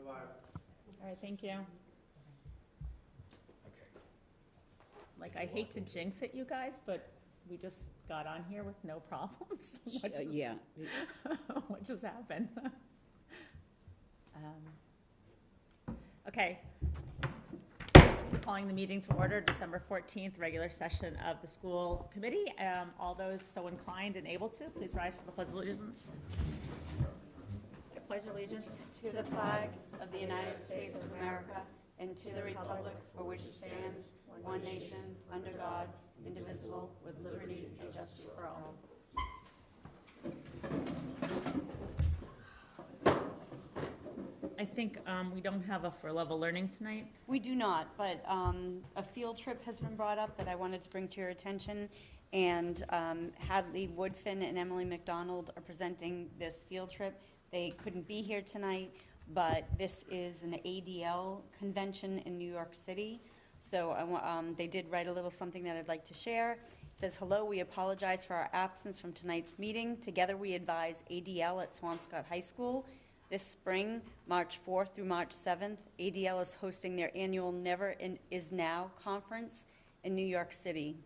July. All right, thank you. Okay. Like, I hate to jinx it, you guys, but we just got on here with no problems. Yeah. What just happened? Okay. Calling the meeting to order, December 14th, regular session of the school committee. All those so inclined and able to, please rise for the pledge of allegiance. I pledge allegiance to the flag of the United States of America and to the republic for which it stands, one nation, under God, indivisible, with liberty and justice for all. I think we don't have a for level learning tonight. We do not, but a field trip has been brought up that I wanted to bring to your attention, and Hadley Woodfin and Emily McDonald are presenting this field trip. They couldn't be here tonight, but this is an ADL convention in New York City. So they did write a little something that I'd like to share. It says, hello, we apologize for our absence from tonight's meeting. Together we advise ADL at Swampscott High School. This spring, March 4th through March 7th, ADL is hosting their annual Never Is Now conference in New York City.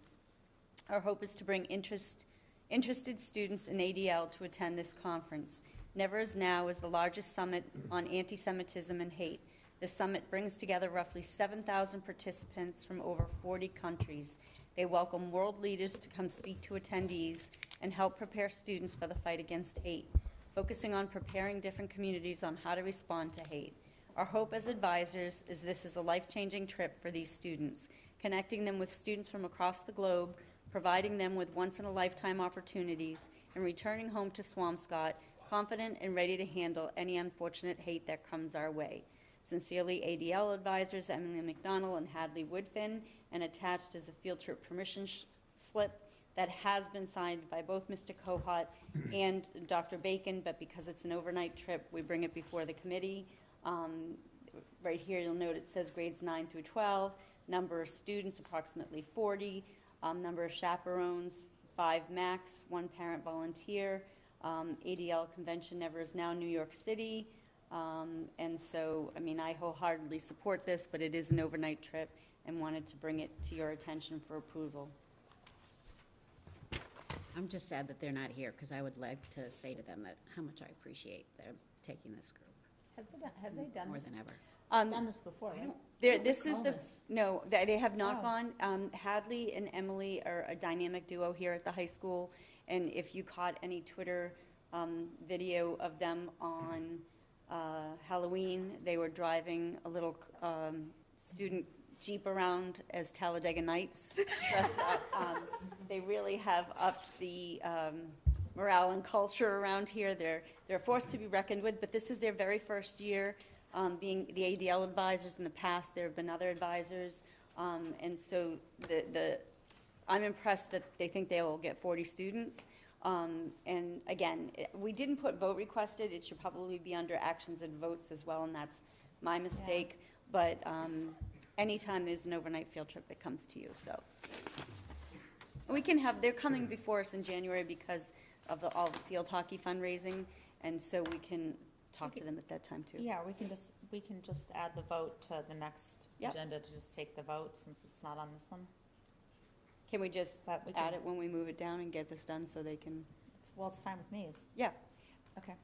Our hope is to bring interested students in ADL to attend this conference. Never Is Now is the largest summit on anti-Semitism and hate. The summit brings together roughly 7,000 participants from over 40 countries. They welcome world leaders to come speak to attendees and help prepare students for the fight against hate, focusing on preparing different communities on how to respond to hate. Our hope as advisors is this is a life-changing trip for these students, connecting them with students from across the globe, providing them with once-in-a-lifetime opportunities, and returning home to Swampscott confident and ready to handle any unfortunate hate that comes our way. Sincerely, ADL advisors Emily McDonald and Hadley Woodfin, and attached is a field trip permission slip that has been signed by both Mr. Kohut and Dr. Bacon, but because it's an overnight trip, we bring it before the committee. Right here, you'll note it says grades 9 through 12, number of students, approximately 40, number of chaperones, 5 max, 1 parent volunteer, ADL Convention Never Is Now, New York City. And so, I mean, I wholeheartedly support this, but it is an overnight trip and wanted to bring it to your attention for approval. I'm just sad that they're not here, because I would like to say to them that how much I appreciate them taking this group Have they done more this? than ever. Done this before, right? This is the this. no, they have not Oh. gone. Hadley and Emily are a dynamic duo here at the high school, and if you caught any Twitter video of them on Halloween, they were driving a little student Jeep around as Talladega Nights dressed up. They really have upped the morale and culture around here. They're a force to be reckoned with, but this is their very first year being the ADL advisors. In the past, there have been other advisors, and so I'm impressed that they think they will get 40 students. And again, we didn't put vote requested. It should probably be under actions and votes as well, and that's my mistake. Yeah. But anytime there's an overnight field trip, it comes to you. So we can have, they're coming before us in January because of all the field hockey fundraising, and so we can talk to them at that time too. Yeah, we can just add the vote to the next Yep. agenda to just take the vote since it's not on this one. Can we just But we add can- it when we move it down and get this done so they can? Well, it's fine with me. Yeah, Okay.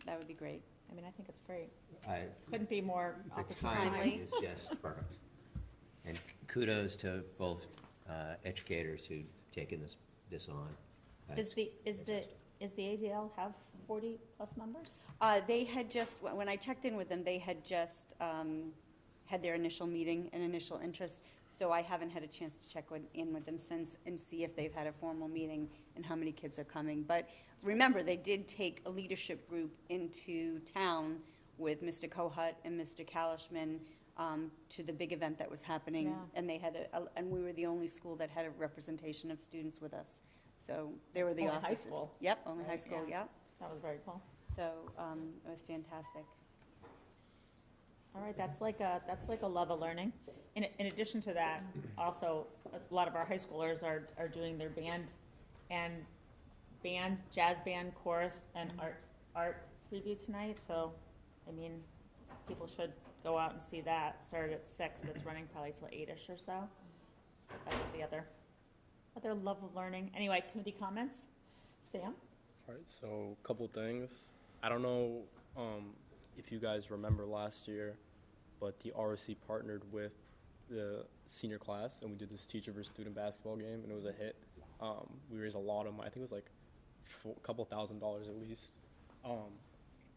that would be great. I mean, I think it's great. I- Couldn't be more The opportune. timing is just perfect. And kudos to both educators who've taken this on. Is the ADL have 40 plus members? They had just, when I checked in with them, they had just had their initial meeting and initial interest, so I haven't had a chance to check in with them since and see if they've had a formal meeting and how many kids are coming. But remember, they did take a leadership group into town with Mr. Kohut and Mr. Kalishman to the big event that was happening, Yeah. and they had and we were the only school that had a representation of students with us. So they were the Only high offices. school. Yep, only high Right, school. yeah. Yep. That was very cool. So it was fantastic. All right, that's like a love of learning. In addition to that, also, a lot of our high schoolers are doing their band, jazz band, chorus, and art preview tonight. So, I mean, people should go out and see that. It started at 6, but it's running probably till 8-ish or so. But that's the other love of learning. Anyway, committee comments? Sam? All right, so a couple things. I don't know if you guys remember last year, but the ROC partnered with the senior class, and we did this teacher versus student basketball game, and it was a hit. We raised a lot of money. I think it was like a couple $1,000s at least.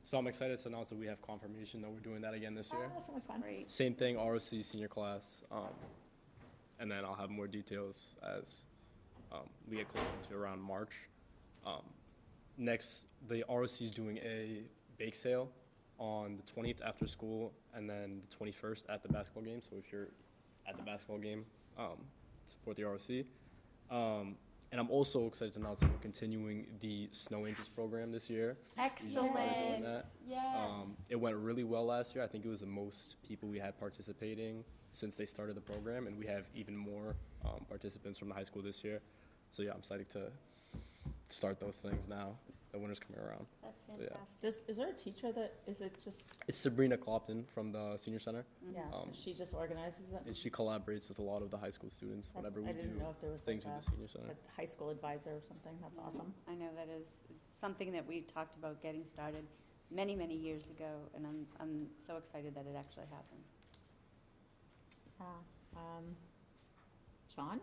So I'm excited to announce that we have confirmation that we're doing that again this year. Oh, so much fun. Great. Same thing, ROC senior class, and then I'll have more details as we get closer to around March. Next, the ROC is doing a bake sale on the 20th after school, and then the 21st at the basketball game. So if you're at the basketball game, support the ROC. And I'm also excited to announce that we're continuing the Snow Angels program this year. Excellent. Yes. It went really well last year. I think it was the most people we had participating since they started the program, and we have even more participants from the high school this year. So yeah, I'm excited to start those things now. The winter's coming around. That's So, yeah. fantastic. Is there a teacher that, is it just, It's Sabrina Clopton from the senior center, yeah, so she just organizes it? and she collaborates with a lot of the high school students That's- whenever we I didn't do know if there was things like with the senior center. a high school advisor or something. That's awesome. I know that is something that we talked about getting started many, many years ago, and I'm so excited that it actually happens. John?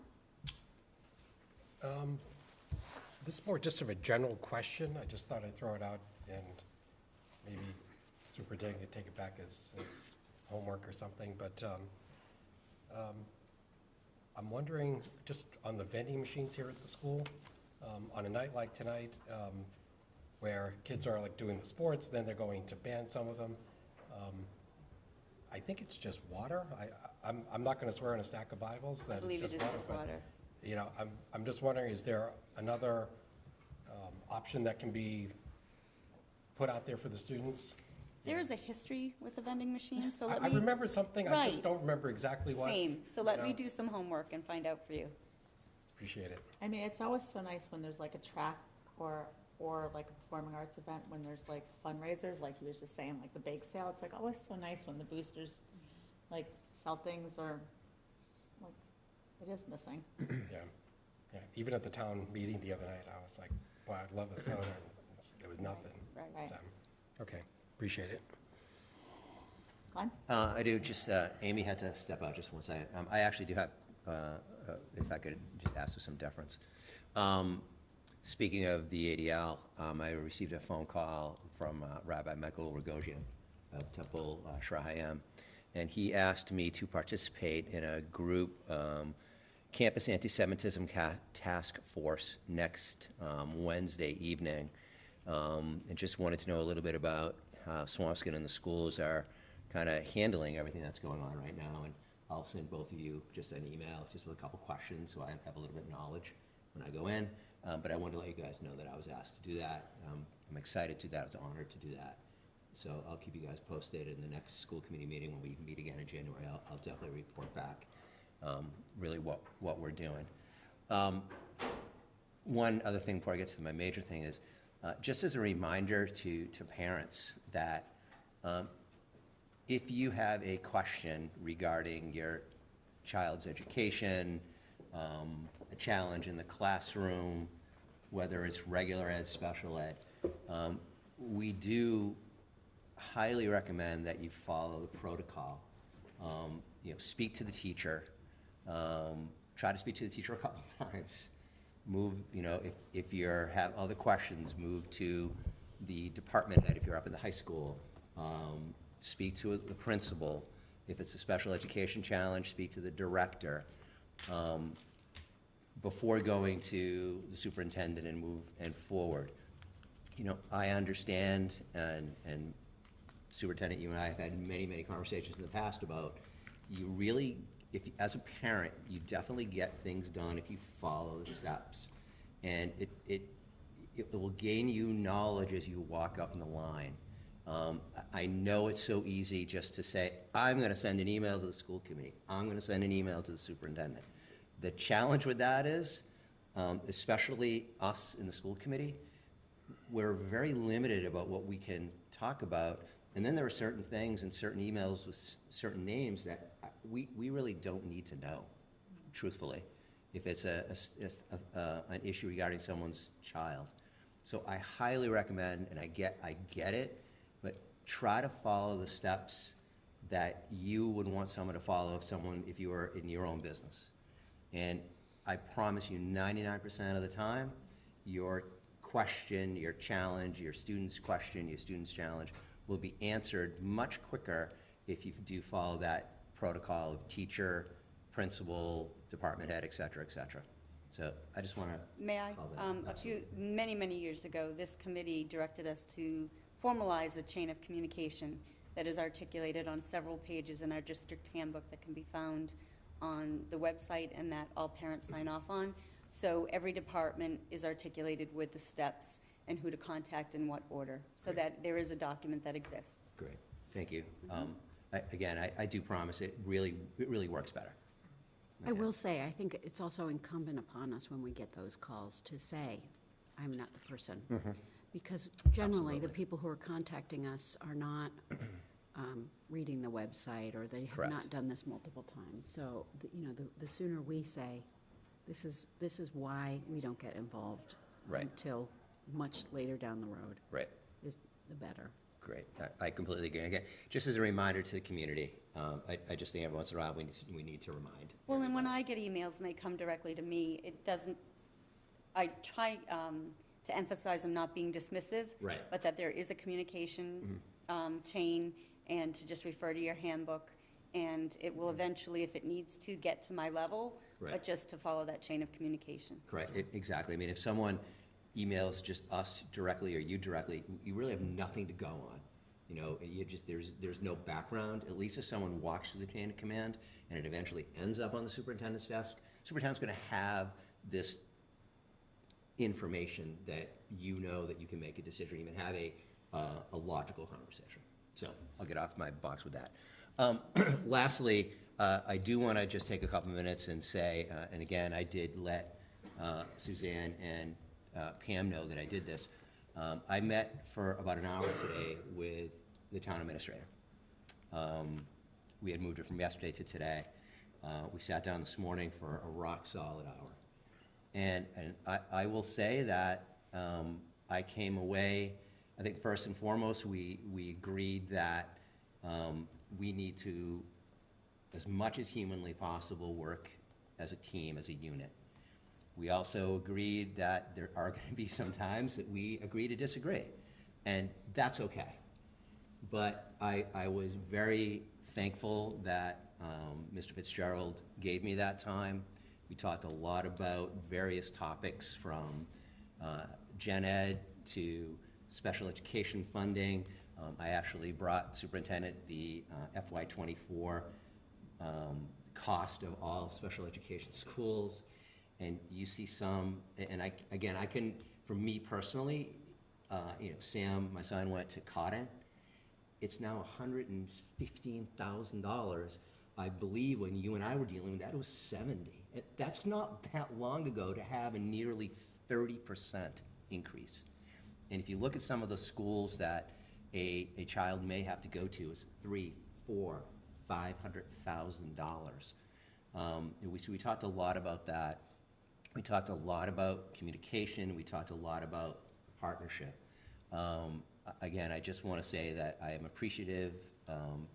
This is more just of a general question. I just thought I'd throw it out, and maybe superintendent could take it back as homework or something. But I'm wondering, just on the vending machines here at the school, on a night like tonight, where kids are like doing the sports, then they're going to ban some of them. I think it's just water. I'm not going to swear on a stack of Bibles I that believe it's it just is water. just but, water. you know, I'm just wondering, is there another option that can be put out there for the students? There is a history with the vending machine, so I let me. remember something, I Right. just don't remember exactly what. Same, so let me know. do some homework and find out for you. Appreciate it. I mean, it's always so nice when there's like a track or like a performing arts event, when there's like fundraisers, like he was just saying, like the bake sale. It's like always so nice when the boosters like sell things, or like, it is missing. Yeah, yeah. Even at the town meeting the other night, I was like, boy, I'd love a soda, and there was nothing. Right. So, okay, appreciate it. Glenn? I do, just, Amy had to step out just one second. I actually do have, if I could just ask for some deference. Speaking of the ADL, I received a phone call from Rabbi Michael Rogozhian of Temple Shrahayim, and he asked me to participate in a group Campus Anti-Semitism Task Force next Wednesday evening, and just wanted to know a little bit about how Swampscott and the schools are kind of handling everything that's going on right now. And I'll send both of you just an email, just with a couple questions, so I have a little bit of knowledge when I go in. But I wanted to let you guys know that I was asked to do that. I'm excited to do that. I was honored to do that. So I'll keep you guys posted in the next school committee meeting when we meet again in January. I'll definitely report back really what we're doing. One other thing before I get to my major thing is, just as a reminder to parents that if you have a question regarding your child's education, a challenge in the classroom, whether it's regular ed, special ed, we do highly recommend that you follow the protocol. Speak to the teacher. Try to speak to the teacher a couple times. Move, if you have other questions, move to the department head if you're up in the high school. Speak to the principal. If it's a special education challenge, speak to the director before going to the superintendent and move forward. I understand, and Superintendent, you and I have had many, many conversations in the past about you really, as a parent, you definitely get things done if you follow the steps. And it will gain you knowledge as you walk up in the line. I know it's so easy just to say, I'm going to send an email to the school committee. I'm going to send an email to the superintendent. The challenge with that is, especially us in the school committee, we're very limited about what we can talk about And then there are certain things and certain emails with certain names that we really don't need to know, truthfully, if it's an issue regarding someone's child. So I highly recommend, and I get it, but try to follow the steps that you would want someone to follow if you were in your own business. And I promise you 99% of the time, your question, your challenge, your student's question, your student's challenge will be answered much quicker if you do follow that protocol of teacher, principal, department head, et cetera, et cetera. So I just want to. May I? call that. Many years ago, this committee directed us to formalize a chain of communication that is articulated on several pages in our district handbook that can be found on the website and that all parents sign off on. So every department is articulated with the steps and who to contact in what order, so Great. that there is a document that exists. Great, thank you. I do promise it really works better. I will say, I think it's also incumbent upon us when we get those calls to say, I'm not the person. Because generally, the Absolutely. people who are contacting us are not reading the website, or they have Correct. not done this multiple times. So, the sooner we say, this is why we don't get involved Right. until much later down the road, Right. is the better. Great, I completely agree. Again, just as a reminder to the community, I just think every once in a while we need to remind. Well, and when I get emails and they come directly to me, I try to emphasize them not being dismissive. Right. But that there is a communication chain, and to just refer to your handbook. And it will eventually, if it needs to, get to my level. Right. But just to follow that chain of communication. Correct, exactly. I mean, if someone emails just us directly or you directly, you really have nothing to go on. You know, there's no background. At least if someone walks through the chain of command and it eventually ends up on the superintendent's desk, superintendent's going to have this information that you know that you can make a decision, even have a logical conversation. So I'll get off my box with that. Lastly, I do want to just take a couple minutes and say, and again, I did let Suzanne and Pam know that I did this. I met for about an hour today with the town administrator. We had moved it from yesterday to today. We sat down this morning for a rock-solid hour. And I will say that I came away, I think first and foremost, we agreed that we need to, as much as humanly possible, work as a team, as a unit. We also agreed that there are going to be some times that we agree to disagree, and that's okay. But I was very thankful that Mr. Fitzgerald gave me that time. We talked a lot about various topics, from gen ed to special education funding. I actually brought superintendent the FY24 cost of all special education schools. And you see some, and I can, for me personally, Sam, my son, went to Cotton. It's now $115,000. I believe when you and I were dealing with that, it was 70. That's not that long ago to have a nearly 30% increase. And if you look at some of the schools that a child may have to go to, is $300,000, $400,000, $500,000. So we talked a lot about that. We talked a lot about communication. We talked a lot about partnership. Again, I just want to say that I am appreciative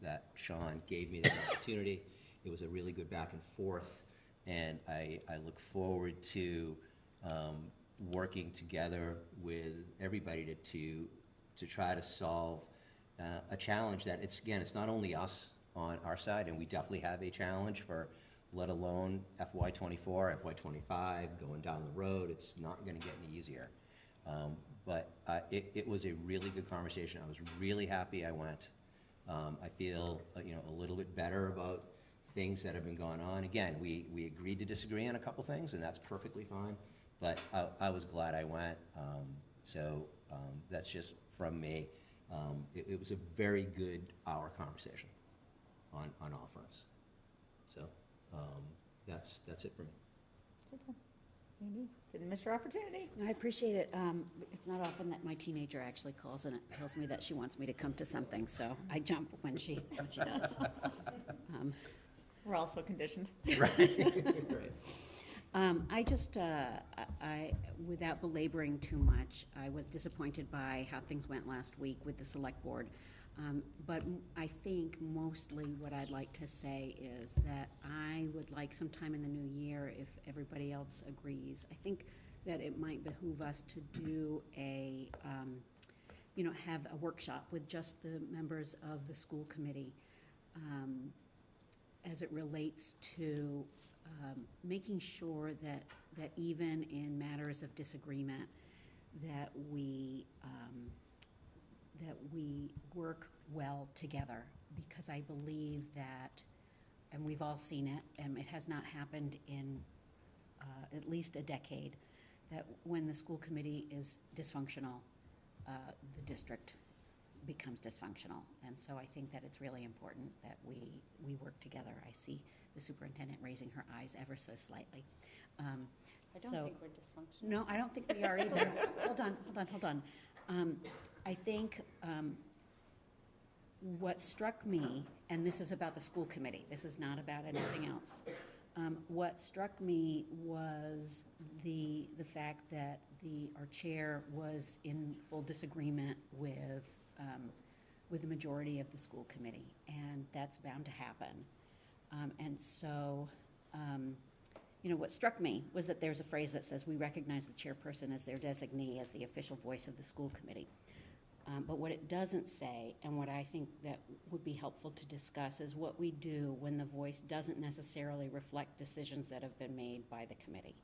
that Sean gave me this opportunity. It was a really good back and forth, and I look forward to working together with everybody to try to solve a challenge that it's not only us on our side, and we definitely have a challenge for, let alone FY24, FY25, going down the road. It's not going to get any easier. But it was a really good conversation. I was really happy I went. I feel a little bit better about things that have been going on. Again, we agreed to disagree on a couple things, and that's perfectly fine. But I was glad I went. So that's just from me. It was a very good hour conversation on all fronts. So that's it for me. Super. Amy? Didn't miss your opportunity. I appreciate it. It's not often that my teenager actually calls and it tells me that she wants me to come to something, so I jump when she does. We're also conditioned. Right. I just, without belaboring too much, I was disappointed by how things went last week with the select board. But I think mostly what I'd like to say is that I would like sometime in the new year, if everybody else agrees, I think that it might behoove us to do a, have a workshop with just the members of the school committee as it relates to making sure that even in matters of disagreement, that we work well together, because I believe that, and we've all seen it, and it has not happened in at least a decade, that when the school committee is dysfunctional, the district becomes dysfunctional. And so I think that it's really important that we work together. I see the superintendent raising her eyes ever so slightly. I don't think we're dysfunctional. No, I don't think we are either. Hold on. I think what struck me, and this is about the school committee, this is not about anything else. What struck me was the fact that our chair was in full disagreement with the majority of the school committee, and that's bound to happen. And so, what struck me was that there's a phrase that says, we recognize the chairperson as their designee, as the official voice of the school committee. But what it doesn't say, and what I think that would be helpful to discuss, is what we do when the voice doesn't necessarily reflect decisions that have been made by the committee.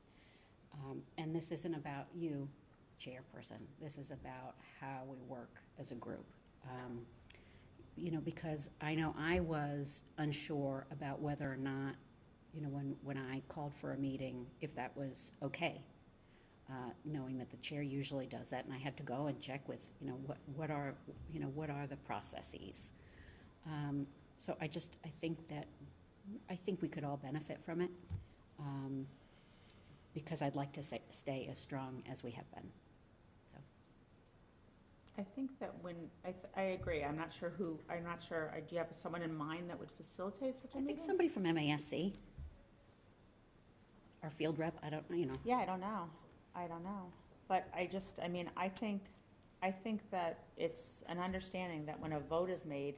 And this isn't about you, chairperson. This is about how we work as a group. Because I know I was unsure about whether or not, when I called for a meeting, if that was okay. Knowing that the chair usually does that, and I had to go and check with, what are the processes. So I think we could all benefit from it, because I'd like to stay as strong as we have been. So. I think that I agree, do you have someone in mind that would facilitate such a I meeting? think somebody from MASC, our field rep, I don't know. Yeah, I don't know. But I think that it's an understanding that when a vote is made,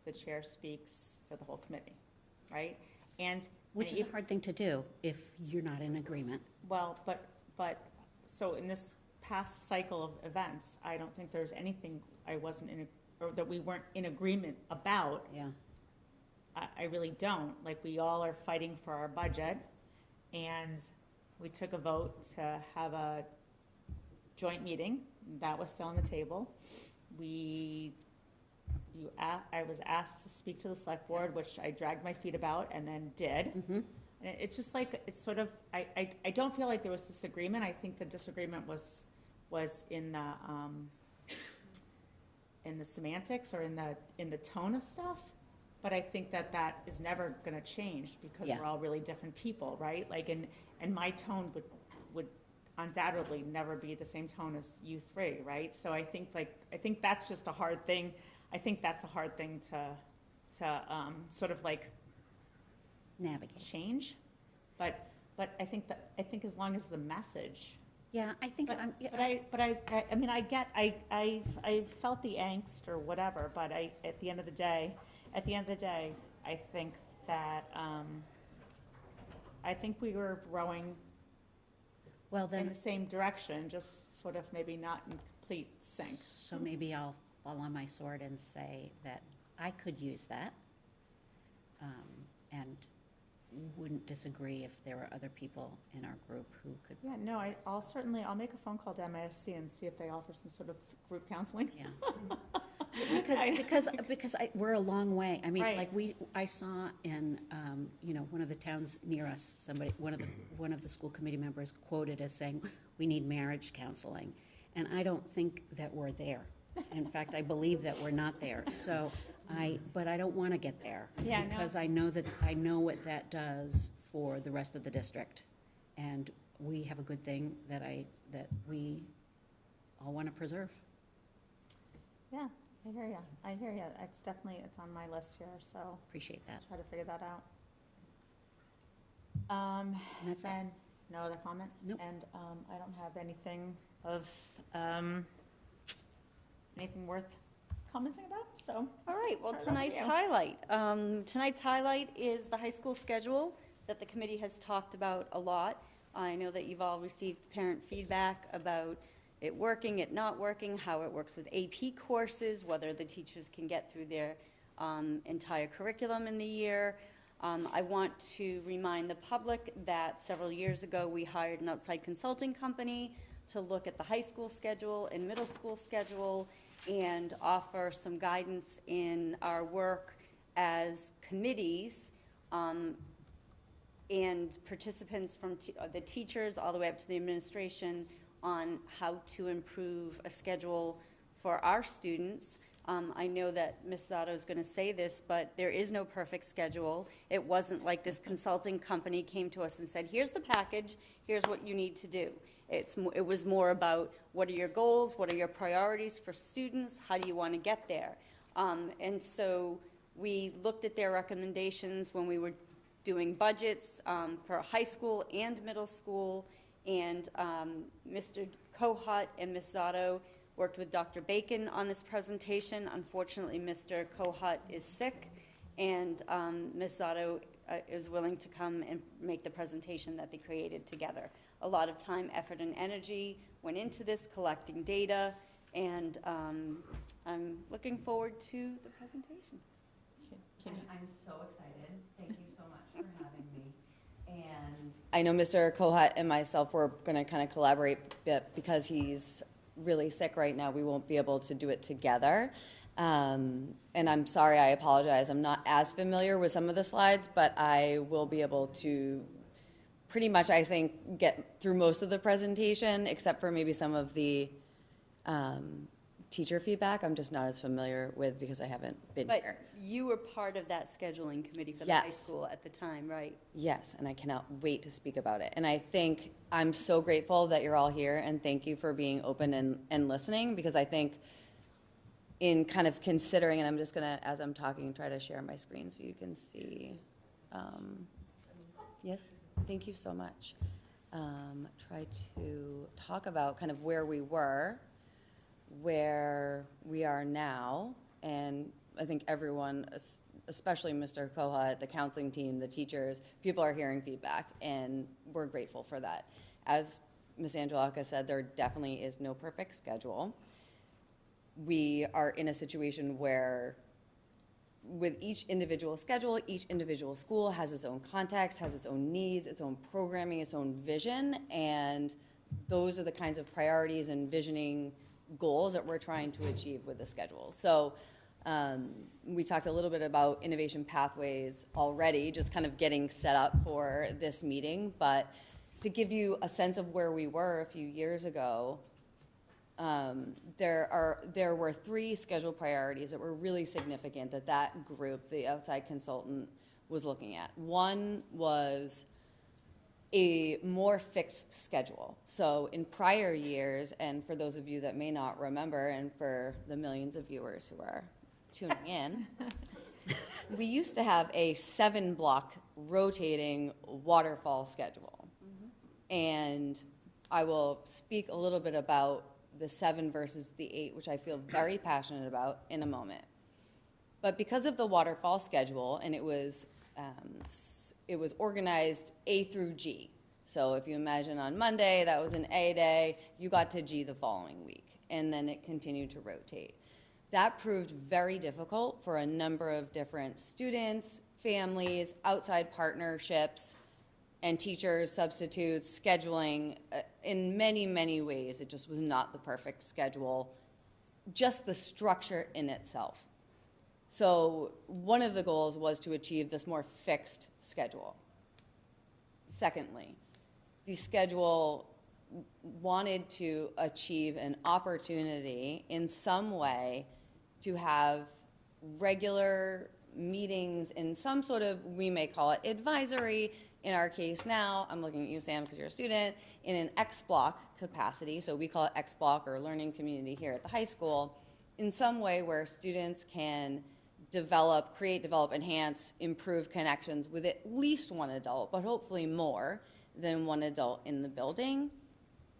the chair speaks for the whole committee, right? Which is a hard thing to do if you're not in agreement. Well, but, so in this past cycle of events, I don't think there's anything or that we weren't in agreement about. Yeah. I really don't. Like, we all are fighting for our budget, and we took a vote to have a joint meeting. That was still on the table. I was asked to speak to the select board, which I dragged my feet about and then did. Mm-hmm. And it's just like, it's sort of, I don't feel like there was disagreement. I think the disagreement was in the semantics or in the tone of stuff. But I think that is never gonna change, because we're all really different people, right? Like, and my tone would undoubtedly never be the same tone as you three, right? So I think that's just a hard thing. I think that's a hard thing to sort of like Navigate. Change. But I think as long as the message. Yeah, I think I felt the angst or whatever, but at the end of the day, I think that, I think we were rowing in the same direction, just sort of maybe not in complete sync. So maybe I'll fall on my sword and say that I could use that, and wouldn't disagree if there were other people in our group who could. Yeah, no, I'll make a phone call to MASC and see if they offer some sort of group counseling. Yeah. because we're a long way. I mean, Right. like I saw in one of the towns near us, one of the school committee members quoted as saying, "We need marriage counseling," and I don't think that we're there. In fact, I believe that we're not there. So but I don't want to get there, because I know what that does for the rest of the district, and we have a good thing that we all want to preserve. Yeah, I hear you. I hear you. It's definitely, it's on my list here, so Appreciate that. try to figure that out. And that's it. And no other comment? Nope. And I don't have anything of, anything worth commenting about, so. All right, well, Turn it over to tonight's highlight is the high school schedule that the committee has talked about a lot. I know that you've all received parent feedback about it working, it not working, how it works with AP courses, whether the teachers can get through their entire curriculum in the year. I want to remind the public that several years ago, we hired an outside consulting company to look at the high school schedule and middle school schedule and offer some guidance in our work as committees and participants from the teachers all the way up to the administration on how to improve a schedule for our students. I know that Ms. Zotto is going to say this, but there is no perfect schedule. It wasn't like this consulting company came to us and said, here's the package, here's what you need to do. It was more about what are your goals, what are your priorities for students, how do you want to get there? And so we looked at their recommendations when we were doing budgets for high school and middle school, and Mr. Kohut and Ms. Zotto worked with Dr. Bacon on this presentation. Unfortunately, Mr. Kohut is sick, and Ms. Zotto is willing to come and make the presentation that they created together. A lot of time, effort, and energy went into this, collecting data, and I'm looking forward to the presentation. I'm so excited. Thank you so much for having me. And I know Mr. Kohut and myself, we're going to kind of collaborate a bit because he's really sick right now. We won't be able to do it together. And I'm sorry, I apologize. I'm not as familiar with some of the slides, but I will be able to pretty much, I think, get through most of the presentation, except for maybe some of the teacher feedback I'm just not as familiar with because I haven't been here. But you were part of that scheduling committee for the high Yes. school at the time, right? Yes, and I cannot wait to speak about it. And I think I'm so grateful that you're all here, and thank you for being open and listening, because I think in kind of considering, and I'm just going to, as I'm talking, try to share my screen so you can see. Yes, thank you so much. Try to talk about kind of where we were, where we are now, and I think everyone, especially Mr. Kohut, the counseling team, the teachers, people are hearing feedback, and we're grateful for that. As Ms. Angelakis said, there definitely is no perfect schedule. We are in a situation where with each individual schedule, each individual school has its own context, has its own needs, its own programming, its own vision, and those are the kinds of priorities and visioning goals that we're trying to achieve with the schedule. So we talked a little bit about innovation pathways already, just kind of getting set up for this meeting, but to give you a sense of where we were a few years ago, there were 3 schedule priorities that were really significant that group, the outside consultant, was looking at. One was a more fixed schedule. So in prior years, and for those of you that may not remember, and for the millions of viewers who are tuning in, we used to have a 7-block rotating waterfall schedule. And I will speak a little bit about the 7 versus the 8, which I feel very passionate about in a moment. But because of the waterfall schedule, and it was organized A through G. So if you imagine on Monday, that was an A day, you got to G the following week, and then it continued to rotate. That proved very difficult for a number of different students, families, outside partnerships, and teachers, substitutes, scheduling. In many, many ways, it just was not the perfect schedule, just the structure in itself. So one of the goals was to achieve this more fixed schedule. Secondly, the schedule wanted to achieve an opportunity in some way to have regular meetings in some sort of, we may call it advisory, In our case now, I'm looking at you, Sam, because you're a student, in an X block capacity, so we call it X block or learning community here at the high school, in some way where students can create, develop, enhance, improve connections with at least one adult, but hopefully more than one adult in the building.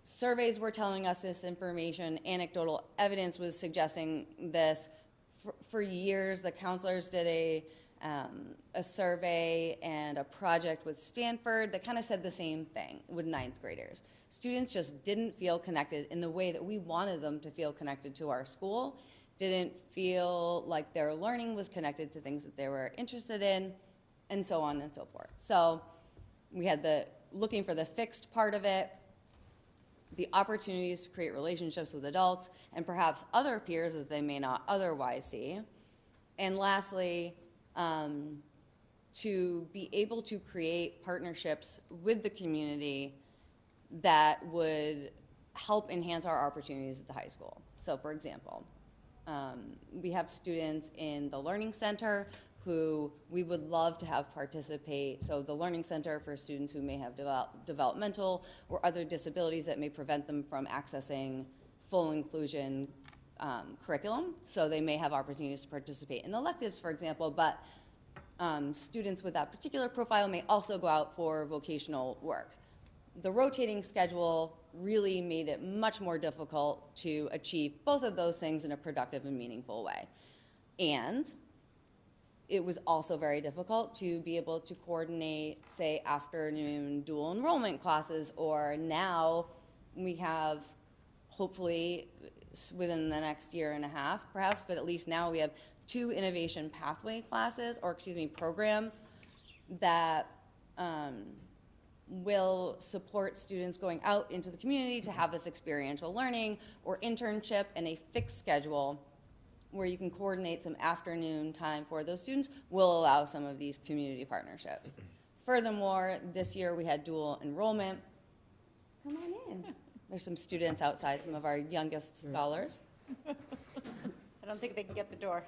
Surveys were telling us this information. Anecdotal evidence was suggesting this. For years, the counselors did a survey and a project with Stanford that kind of said the same thing with 9th graders. Students just didn't feel connected in the way that we wanted them to feel connected to our school, didn't feel like their learning was connected to things that they were interested in, and so on and so forth. So we had looking for the fixed part of it, the opportunities to create relationships with adults and perhaps other peers that they may not otherwise see. And lastly, to be able to create partnerships with the community that would help enhance our opportunities at the high school. So for example, we have students in the Learning Center who we would love to have participate. So the Learning Center for students who may have developmental or other disabilities that may prevent them from accessing full inclusion curriculum. So they may have opportunities to participate in electives, for example, but students with that particular profile may also go out for vocational work. The rotating schedule really made it much more difficult to achieve both of those things in a productive and meaningful way. And it was also very difficult to be able to coordinate, say, afternoon dual enrollment classes, or now we have, hopefully within the next year and a half, perhaps, but at least now we have 2 innovation pathway classes, or excuse me, programs that will support students going out into the community to have this experiential learning or internship and a fixed schedule where you can coordinate some afternoon time for those students will allow some of these community partnerships. Furthermore, this year we had dual enrollment. Come on in. There's some students outside, some of our youngest scholars. I don't think they can get the door.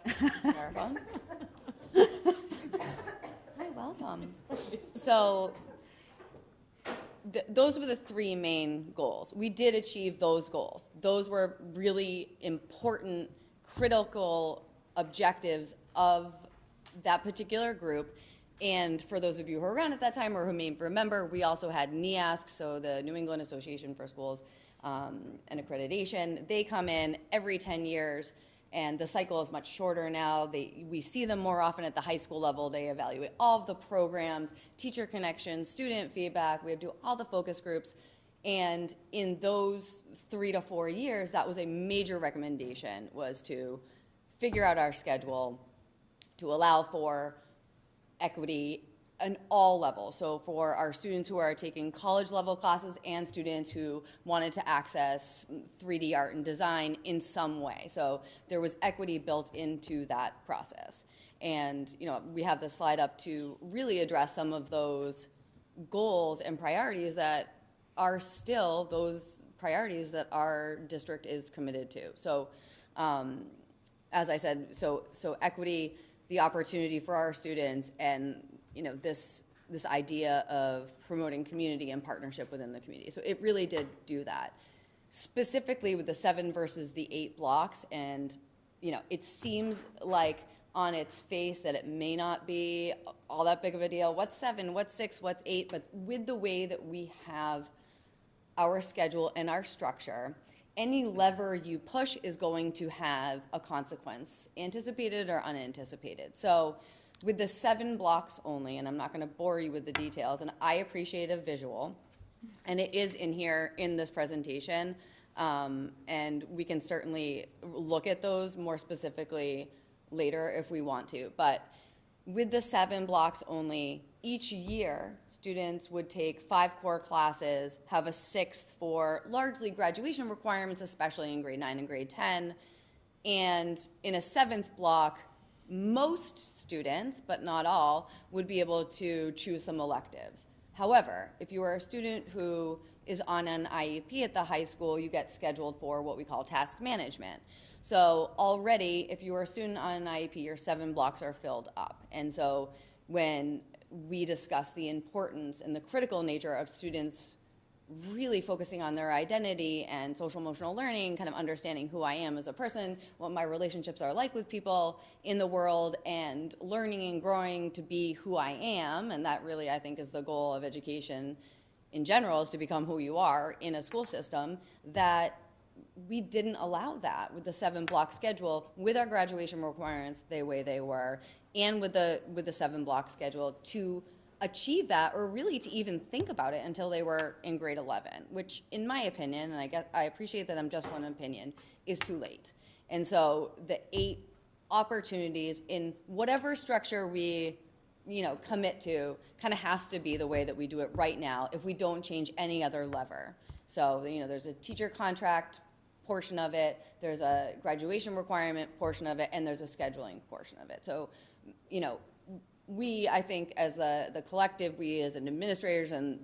Hi, welcome. So those were the 3 main goals. We did achieve those goals. Those were really important, critical objectives of that particular group. And for those of you who were around at that time or who may remember, we also had NEASC, so the New England Association for Schools and Accreditation. They come in every 10 years, and the cycle is much shorter now. We see them more often at the high school level. They evaluate all of the programs, teacher connections, student feedback. We do all the focus groups. And in those 3 to 4 years, that was a major recommendation, was to figure out our schedule to allow for equity on all levels. So for our students who are taking college level classes and students who wanted to access 3D art and design in some way. So there was equity built into that process. And we have the slide up to really address some of those goals and priorities that are still those priorities that our district is committed to. So as I said, so equity, the opportunity for our students, and this idea of promoting community and partnership within the community. So it really did do that. Specifically with the 7 versus the 8 blocks, and it seems like on its face that it may not be all that big of a deal. What's 7, what's 6, what's 8, but with the way that we have our schedule and our structure, any lever you push is going to have a consequence, anticipated or unanticipated. So with the 7 blocks only, and I'm not going to bore you with the details, and I appreciate a visual, and it is in here in this presentation, and we can certainly look at those more specifically later if we want to. But with the 7 blocks only, each year students would take 5 core classes, have a 6th for largely graduation requirements, especially in grade 9 and grade 10, and in a 7th block, most students, but not all, would be able to choose some electives. However, if you are a student who is on an IEP at the high school, you get scheduled for what we call task management. So already, if you are a student on an IEP, your 7 blocks are filled up. And so when we discussed the importance and the critical nature of students really focusing on their identity and social emotional learning, kind of understanding who I am as a person, what my relationships are like with people in the world, and learning and growing to be who I am. And that really, I think, is the goal of education in general, is to become who you are in a school system. That we didn't allow that with the 7-block schedule, with our graduation requirements the way they were, and with the 7-block schedule, to achieve that, or really to even think about it until they were in grade 11, which in my opinion, and I appreciate that I'm just one opinion, is too late. And so the 8 opportunities in whatever structure we commit to kind of has to be the way that we do it right now if we don't change any other lever. So, there's a teacher contract portion of it, there's a graduation requirement portion of it, and there's a scheduling portion of it. So, we, I think, as the collective, we as administrators and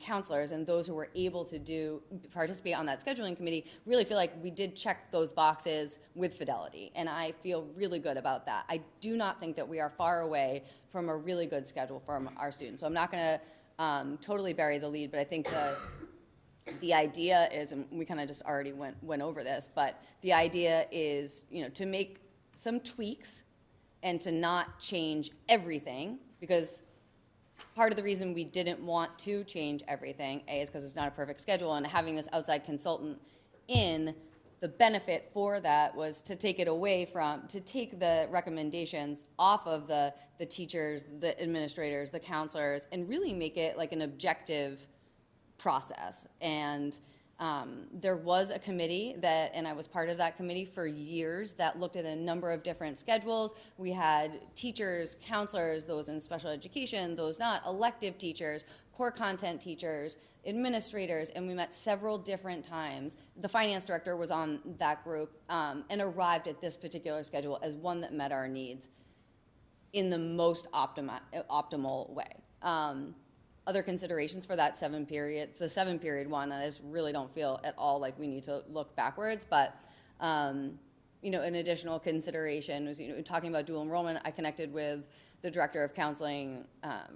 counselors and those who were able to participate on that scheduling committee, really feel like we did check those boxes with fidelity. And I feel really good about that. I do not think that we are far away from a really good schedule for our students. So I'm not going to totally bury the lead, but I think the idea is, and we kind of just already went over this, but the idea is, to make some tweaks and to not change everything, because part of the reason we didn't want to change everything, is because it's not a perfect schedule, and having this outside consultant in, the benefit for that was to take the recommendations off of the teachers, the administrators, the counselors, and really make it like an objective process. And there was a committee and I was part of that committee for years, that looked at a number of different schedules. We had teachers, counselors, those in special education, those not, elective teachers, core content teachers, administrators, and we met several different times. The finance director was on that group and arrived at this particular schedule as one that met our needs in the most optimal way. Other considerations for that 7-period one, I just really don't feel at all like we need to look backwards, but an additional consideration was, talking about dual enrollment, I connected with the director of counseling,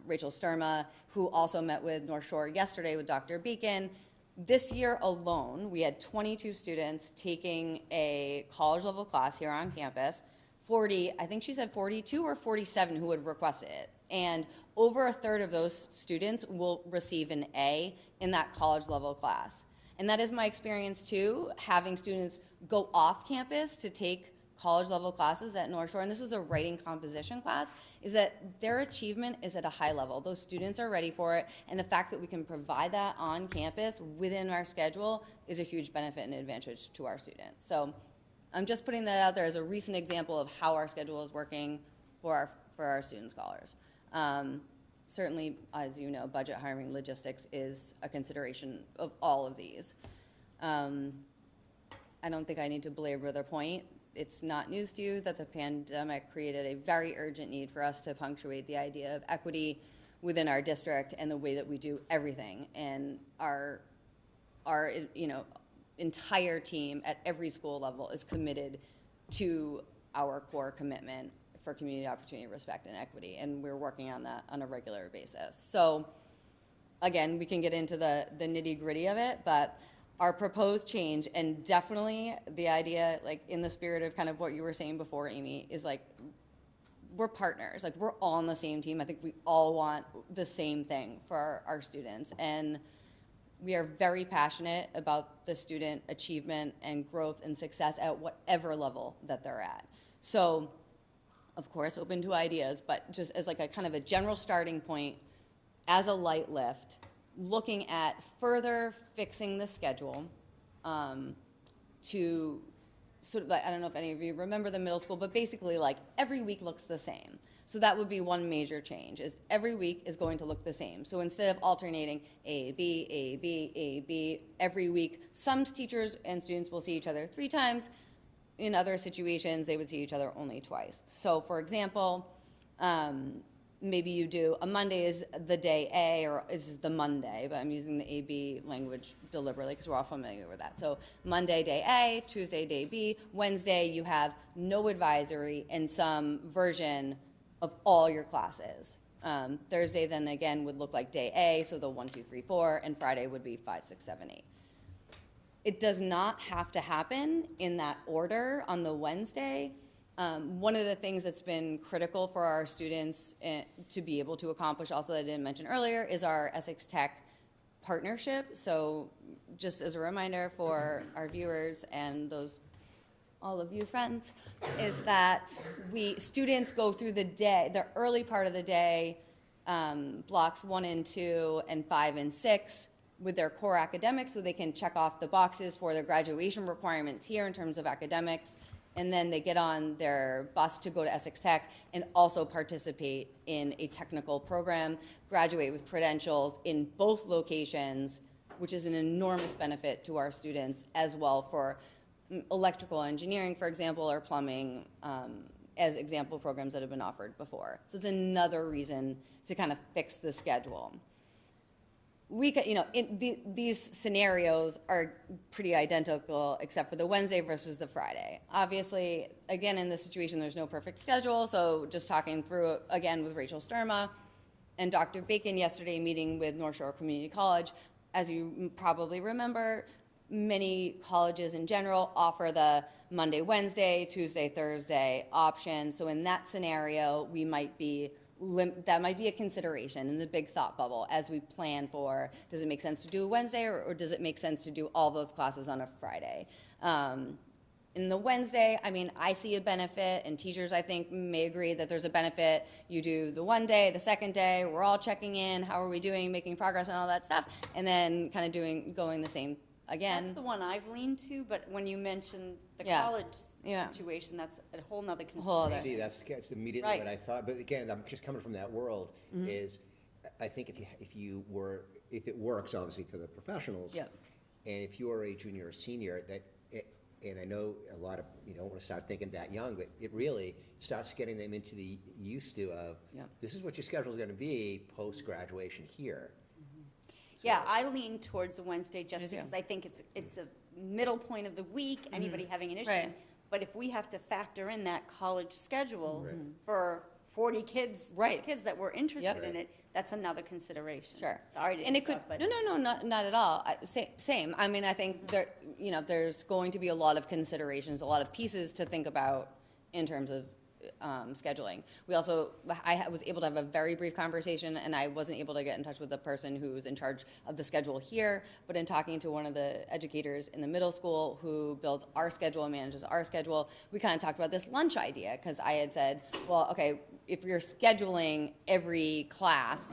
Rachel Sturma, who also met with North Shore yesterday with Dr. Beacon. This year alone, we had 22 students taking a college level class here on campus. 40, I think she said 42 or 47 who had requested it. And over a third of those students will receive an A in that college level class. And that is my experience too, having students go off campus to take college level classes at North Shore, and this was a writing composition class, is that their achievement is at a high level. Those students are ready for it, and the fact that we can provide that on campus within our schedule is a huge benefit and advantage to our students. So I'm just putting that out there as a recent example of how our schedule is working for our student scholars. Certainly, as you know, budget, hiring, logistics is a consideration of all of these. I don't think I need to belabor the point. It's not news to you that the pandemic created a very urgent need for us to punctuate the idea of equity within our district and the way that we do everything. And our entire team at every school level is committed to our core commitment for community opportunity, respect, and equity, and we're working on that on a regular basis. So again, we can get into the nitty-gritty of it, but our proposed change, and definitely the idea, like in the spirit of kind of what you were saying before, Amy, is like we're partners, like we're all on the same team. I think we all want the same thing for our students, and we are very passionate about the student achievement and growth and success at whatever level that they're at. So of course, open to ideas, but just as like a kind of a general starting point, as a light lift, looking at further fixing the schedule to sort of, like, I don't know if any of you remember the middle school, but basically like every week looks the same. So that would be one major change, is every week is going to look the same. So instead of alternating A, B, A, B, A, B, every week, some teachers and students will see each other 3 times. In other situations, they would see each other only twice. So for example, maybe you do, a Monday is the day A, or is the Monday, but I'm using the AB language deliberately because we're all familiar with that. So Monday, day A, Tuesday, day B, Wednesday, you have no advisory and some version of all your classes. Thursday then again would look like day A, so the 1, 2, 3, 4, and Friday would be 5, 6, 7, 8. It does not have to happen in that order on the Wednesday. One of the things that's been critical for our students to be able to accomplish, also that I didn't mention earlier, is our Essex Tech partnership. So just as a reminder for our viewers and all of you friends, is that students go through the day, the early part of the day, blocks 1 and 2 and 5 and 6, with their core academics, so they can check off the boxes for their graduation requirements here in terms of academics, and then they get on their bus to go to Essex Tech and also participate in a technical program, graduate with credentials in both locations, which is an enormous benefit to our students as well for electrical engineering, for example, or plumbing, as example programs that have been offered before. So it's another reason to kind of fix the schedule. These scenarios are pretty identical except for the Wednesday versus the Friday. Obviously, again, in this situation, there's no perfect schedule, so just talking through it again with Rachel Sturma and Dr. Bacon yesterday, meeting with North Shore Community College. As you probably remember, many colleges in general offer the Monday, Wednesday, Tuesday, Thursday option. So in that scenario, that might be a consideration in the big thought bubble as we plan for, does it make sense to do a Wednesday or does it make sense to do all those classes on a Friday? In the Wednesday, I see a benefit, and teachers, I think, may agree that there's a benefit. You do the one day, the second day, we're all checking in, how are we doing, making progress and all that stuff, and then kind of going the same again. That's the one I've leaned to, but when you mentioned the Yeah. college Yeah. situation, that's a whole nother Whole other- consideration. See, that's immediately Right. what I thought, but again, I'm just coming from that world, is, I think if it works, obviously, for the professionals. Yep. And if you're a junior or senior, and I know a lot of, you don't want to start thinking that young, but it really starts getting them into the used to of, Yep. this is what your schedule is going to be post-graduation here. Yeah, I lean towards a Wednesday just Me too. because I think it's a middle point of the week, anybody having an issue. Right. But if we have to factor in that college schedule Right. for 40 kids, Right. kids that were interested Yep. in it, that's another consideration. Sure. Sorry to And it could, interrupt, but. no, not at all. Same. I think there's going to be a lot of considerations, a lot of pieces to think about in terms of scheduling. I was able to have a very brief conversation, and I wasn't able to get in touch with the person who's in charge of the schedule here, but in talking to one of the educators in the middle school who builds our schedule and manages our schedule, we kind of talked about this lunch idea, because I had said, well, okay, if you're scheduling every class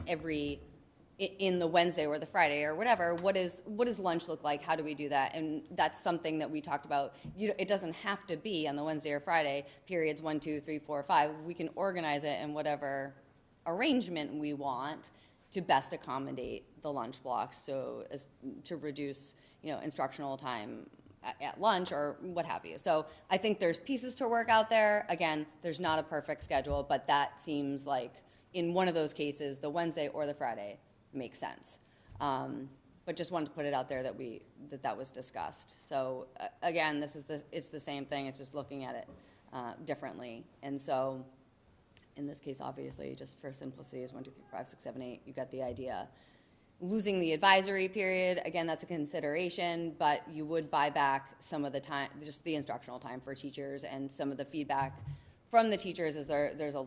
in the Wednesday or the Friday or whatever, what does lunch look like? How do we do that? And that's something that we talked about. It doesn't have to be on the Wednesday or Friday, periods 1, 2, 3, 4, 5. We can organize it in whatever arrangement we want to best accommodate the lunch blocks, so as to reduce, instructional time at lunch or what have you. So I think there's pieces to work out there. Again, there's not a perfect schedule, but that seems like in one of those cases, the Wednesday or the Friday makes sense. But just wanted to put it out there that was discussed. So again, it's the same thing. It's just looking at it differently. And so in this case, obviously, just for simplicity, is 1, 2, 3, 4, 5, 6, 7, 8. You got the idea. Losing the advisory period, again, that's a consideration, but you would buy back some of the time, just the instructional time for teachers, and some of the feedback from the teachers is there's a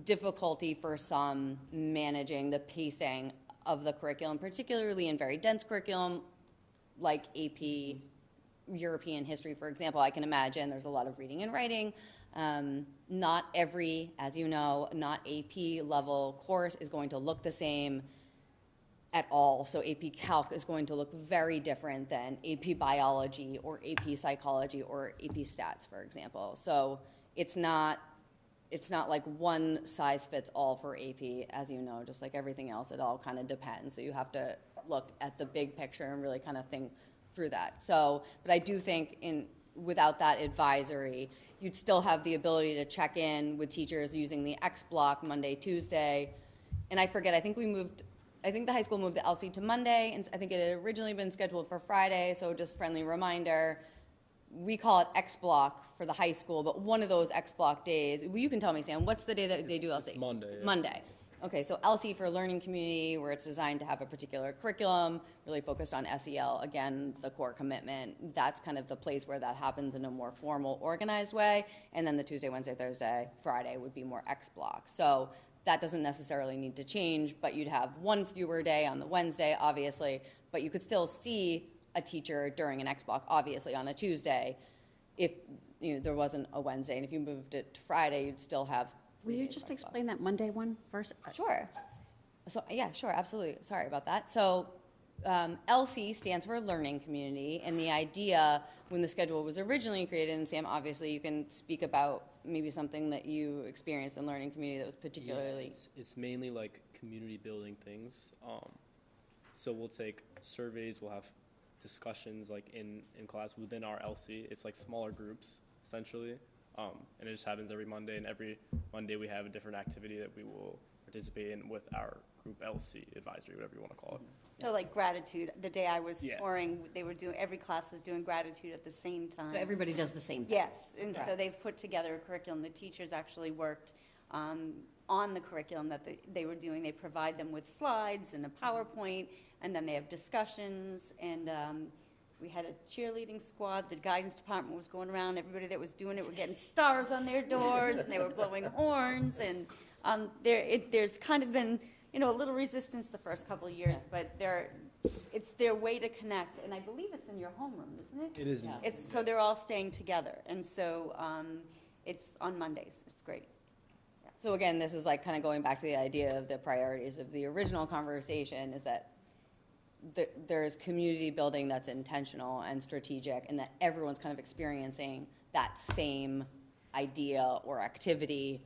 difficulty for some managing the pacing of the curriculum, particularly in very dense curriculum like AP European history, for example. I can imagine there's a lot of reading and writing. Not every, as you know, not AP level course is going to look the same at all. So AP Calc is going to look very different than AP Biology or AP Psychology or AP Stats, for example. So it's not like one size fits all for AP, as you know, just like everything else, it all kind of depends. So you have to look at the big picture and really kind of think through that. So, but I do think without that advisory, you'd still have the ability to check in with teachers using the X block Monday, Tuesday. And I forget, I think the high school moved the LC to Monday, and I think it had originally been scheduled for Friday, so just friendly reminder, we call it X block for the high school, but one of those X block days, you can tell me, Sam, what's the day that they do LC? It's Monday. Yeah. Monday. Okay, so LC for learning community, where it's designed to have a particular curriculum, really focused on SEL, again, the core commitment. That's kind of the place where that happens in a more formal, organized way. And then the Tuesday, Wednesday, Thursday, Friday would be more X block. So that doesn't necessarily need to change, but you'd have one fewer day on the Wednesday, obviously, but you could still see a teacher during an X block, obviously, on a Tuesday, if there wasn't a Wednesday. And if you moved it to Friday, you'd still have Will 3 you days just of X block. explain that Monday one first? Sure. So, yeah, sure, absolutely. Sorry about that. So LC stands for Learning Community, and the idea when the schedule was originally created, and Sam, obviously, you can speak about maybe something that you experienced in Learning Community that was particularly... Yeah, it's mainly like community building things. So we'll take surveys, we'll have discussions like in class within our LC. It's like smaller groups, essentially. And it just happens every Monday, and every Monday we have a different activity that we will participate in with our group LC advisory, whatever you want to call it. So like gratitude, the day I was Yeah. touring, they were doing, every class was doing gratitude at the same time. So everybody does the same thing? Yes, and so Right. they've put together a curriculum. The teachers actually worked on the curriculum that they were doing. They provide them with slides and a PowerPoint, and then they have discussions, and we had a cheerleading squad. The guidance department was going around. Everybody that was doing it were getting stars on their doors, and they were blowing horns, and there's kind of been, a little resistance the first couple of years, but it's their way to connect, and I believe it's in your homeroom, isn't it? It is. Yeah. So they're all staying together, and so it's on Mondays. It's great. So again, this is like kind of going back to the idea of the priorities of the original conversation, is that there's community building that's intentional and strategic, and that everyone's kind of experiencing that same idea or activity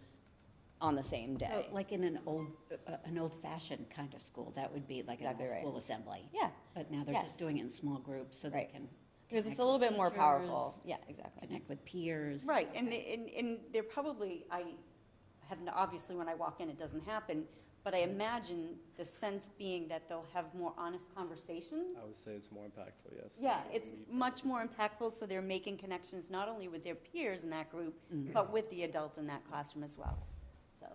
on the same day. So like in an old-fashioned kind of school, that would be like Exactly a right. school assembly. Yeah, But now they're Yes. just doing it in small groups so they Right. can because it's connect a little with bit more teachers, powerful. Yeah, exactly. Connect with peers. Right, and they're probably, obviously when I walk in, it doesn't happen, but I imagine the sense being that they'll have more honest conversations. I would say it's more impactful, yes. Yeah, it's much more impactful, so they're making connections not only with their peers in that group, but with the adult in that classroom as well, so.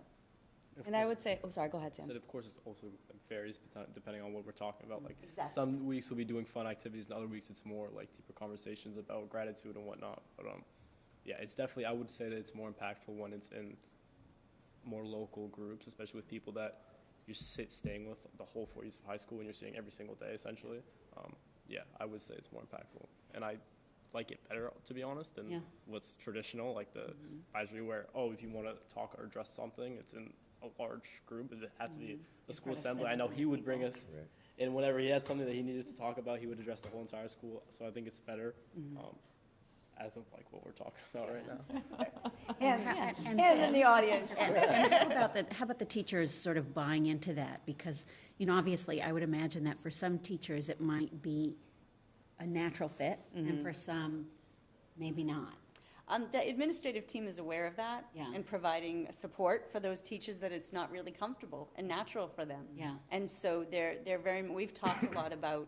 And I would say, oh, sorry, go ahead, Sam. Said, of course, it also varies depending on what we're talking about. Like Exactly. some weeks we'll be doing fun activities, and other weeks it's more like deeper conversations about gratitude and whatnot. But yeah, it's definitely, I would say that it's more impactful when it's in more local groups, especially with people that you're staying with the whole 4 years of high school and you're seeing every single day, essentially. Yeah, I would say it's more impactful, and I like it better, to be honest, than Yeah. what's traditional, like the advisory where, if you want to talk or address something, it's in a large group, it has to be a school front of assembly. I know he would bring 700 us, and whenever he had something that he needed to talk about, he would address the whole entire school, so I think it's better, as of like what we're talking about right now. And in the audience. And how about the teachers sort of buying into that? Because, obviously, I would imagine that for some teachers, it might be a natural fit, and for some, maybe not. The administrative team is aware of that Yeah. and providing support for those teachers that it's not really comfortable and natural for them. Yeah. And so we've talked a lot about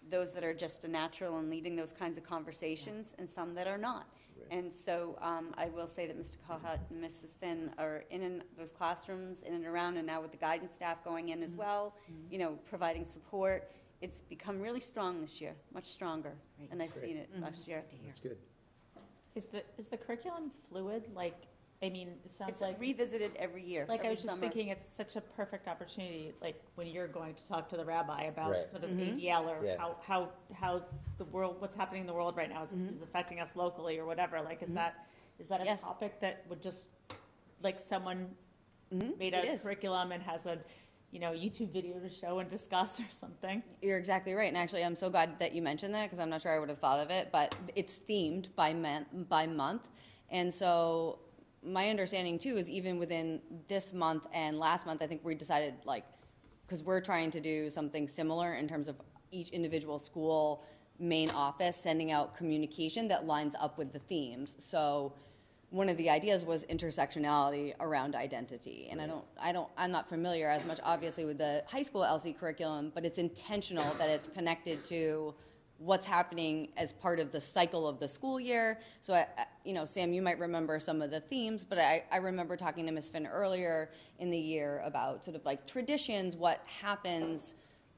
those that are just a natural and leading those kinds of conversations and some that are not. And so I will say that Mr. Kohut and Mrs. Finn are in those classrooms, in and around, and now with the guidance staff going in as well, providing support. It's become really strong this year, much stronger than I've seen it last year. That's good. Is the curriculum fluid? It sounds It's like, revisited every year, I every was just summer. thinking it's such a perfect opportunity, like when you're going to talk to the rabbi about Right. sort of ADL or Yeah. how the world, what's happening in the world right now is affecting us locally or whatever. Like, is that a Yes. topic that would just, like someone made It a is. curriculum and has a, YouTube video to show and discuss or something? You're exactly right, and actually, I'm so glad that you mentioned that, because I'm not sure I would have thought of it, but it's themed by month, and so my understanding, too, is even within this month and last month, I think we decided, because we're trying to do something similar in terms of each individual school main office sending out communication that lines up with the themes, so one of the ideas was intersectionality around identity. And I'm not familiar as much, obviously, with the high school LC curriculum, but it's intentional that it's connected to what's happening as part of the cycle of the school year. So, Sam, you might remember some of the themes, but I remember talking to Ms. Finn earlier in the year about sort of like traditions, what happens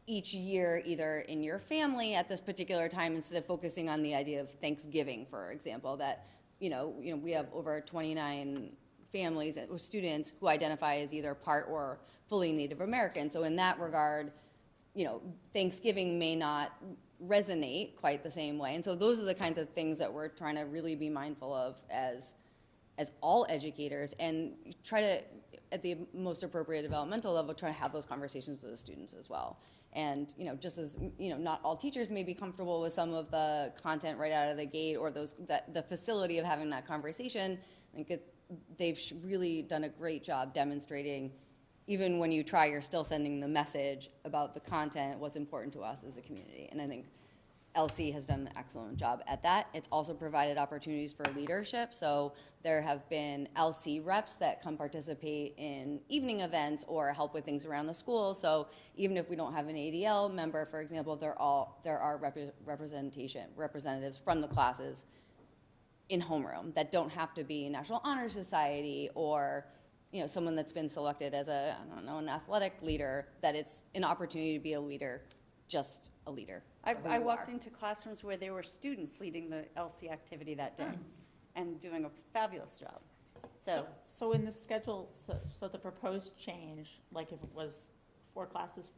each year either in your family at this particular time, instead of focusing on the idea of Thanksgiving, for example, that, we have over 29 families or students who identify as either part or fully Native American. So in that regard, Thanksgiving may not resonate quite the same way. And so those are the kinds of things that we're trying to really be mindful of as all educators, and try to, at the most appropriate developmental level, try to have those conversations with the students as well. And, just as, not all teachers may be comfortable with some of the content right out of the gate, or the facility of having that conversation, I think they've really done a great job demonstrating, even when you try, you're still sending the message about the content, what's important to us as a community. And I think LC has done an excellent job at that. It's also provided opportunities for leadership. So there have been LC reps that come participate in evening events or help with things around the school. So even if we don't have an ADL member, for example, there are representatives from the classes in homeroom that don't have to be National Honor Society or someone that's been selected as an athletic leader, that it's an opportunity to be a leader, just a leader. I walked into classrooms where there were students leading the LC activity that day and doing a fabulous job. So in the schedule, so the proposed change, like if it was 4 classes,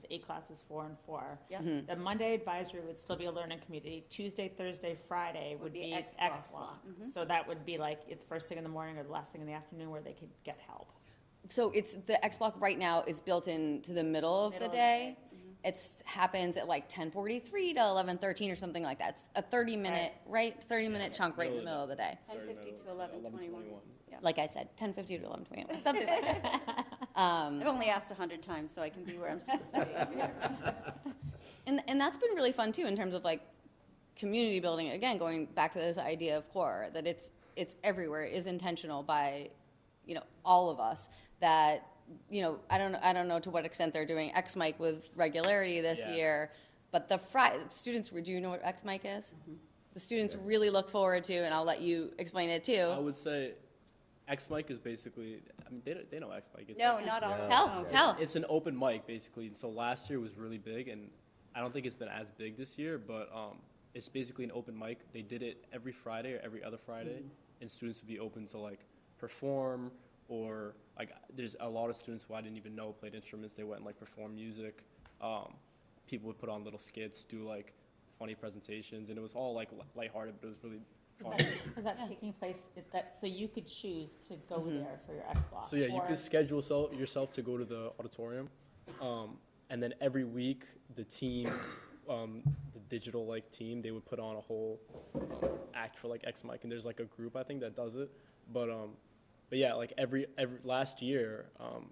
8 classes, 4 and 4. Yeah. The Monday advisory would still be a learning community. Tuesday, Thursday, Friday would be X block. So that would be like the first thing in the morning or the last thing in the afternoon where they could get help. So it's the X block right now is built into the middle of the day. It happens at like 10:43 to 11:13 or something like that. It's a 30-minute, right? 30-minute chunk right in the middle of the day. 10:50 to 11:21. Yeah. Like I said, 10:50 to 11:21, something like that. I've only asked 100 times, so I can be where I'm supposed to be. And that's been really fun too, in terms of like community building. Again, going back to this idea of core, that it's everywhere. It is intentional by, all of us. That I don't know to what extent they're doing X mic with regularity this year, but the students, do you know what X mic is? The students really look forward to, and I'll let you explain it too. I would say X mic is basically, they know X mic. No, not all of them. Tell. It's an open mic basically, and so last year was really big, and I don't think it's been as big this year, but it's basically an open mic. They did it every Friday or every other Friday, and students would be open to like perform, or like there's a lot of students who I didn't even know played instruments. They went and like perform music. People would put on little skits, do like funny presentations, and it was all like lighthearted, but it was really fun. Is that taking place, so you could choose to go there for your X block? So yeah, you could schedule yourself to go to the auditorium, and then every week the team, the digital like team, they would put on a whole act for like X mic, and there's like a group I think that does it, but yeah, like every last year,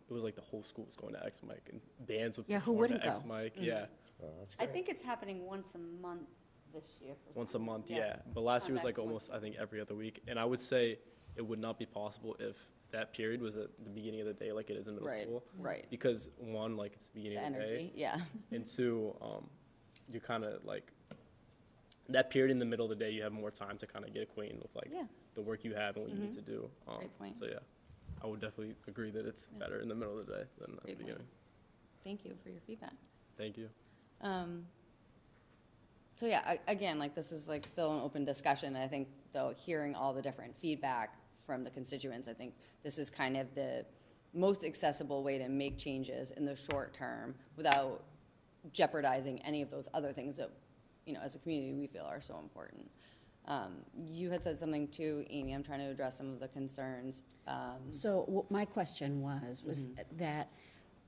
it was like the whole school was going to X mic, and bands would perform at X mic. Yeah, Oh, that's I great. think it's happening once a month this year. once a month. Yeah, but last year was like Contact almost I think every other week, and I would say it would not be possible if that period was at the beginning of the day like it is in middle school. Right. Because one, like it's the beginning The of the day. energy, yeah. And two, you kind of like that period in the middle of the day, you have more time to kind of get acquainted with like the work you have and what you need to do. Great point. So yeah, I would definitely agree that it's better in the middle of the day than at the Great point. beginning. Thank you for your feedback. Thank you. So yeah, again, like this is like still an open discussion. I think though, hearing all the different feedback from the constituents, I think this is kind of the most accessible way to make changes in the short term without jeopardizing any of those other things that, as a community, we feel are so important. You had said something too, Amy. I'm trying to address some of the concerns. So my question was that,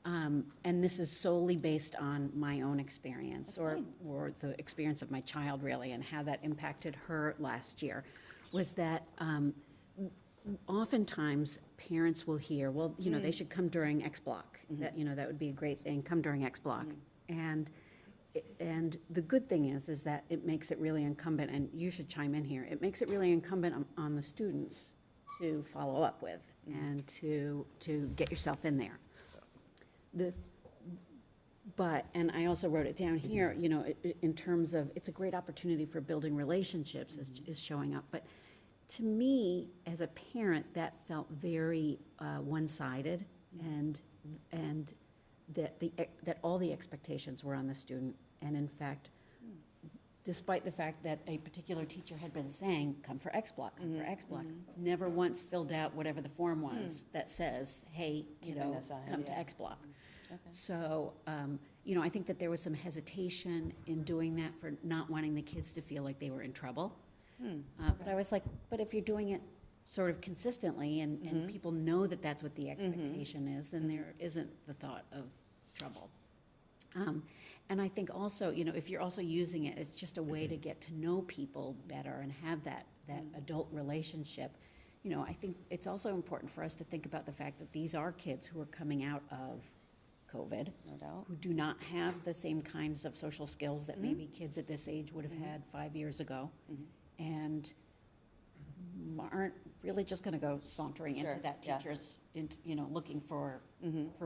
and this is solely based on my own experience or the experience of my child really, and how that impacted her last year, was that oftentimes parents will hear, well, they should come during X block. That, that would be a great thing, come during X block. And the good thing is that it makes it really incumbent, and you should chime in here, it makes it really incumbent on the students to follow up with and to get yourself in there. But, and I also wrote it down here, you know, in terms of, it's a great opportunity for building relationships is showing up. But to me, as a parent, that felt very one-sided, and that all the expectations were on the student. And in fact, despite the fact that a particular teacher had been saying, come for X block, come for X block, never once filled out whatever the form was that says, hey, Keeping this on, come to yeah. X block. Okay. So, you know, I think that there was some hesitation in doing that for not wanting the kids to feel like they were in trouble. But I was like, but if you're doing it sort of consistently and people know that that's what the expectation is, then there isn't the thought of trouble. And I think also, you know, if you're also using it, it's just a way to get to know people better and have that adult relationship. You know, I think it's also important for us to think about the fact that these are kids who are coming out of COVID, No doubt. who do not have the same kinds of social skills that maybe kids at this age would have had 5 years ago, and aren't really just going to go sauntering Sure, into that yeah. teacher's, you know, looking for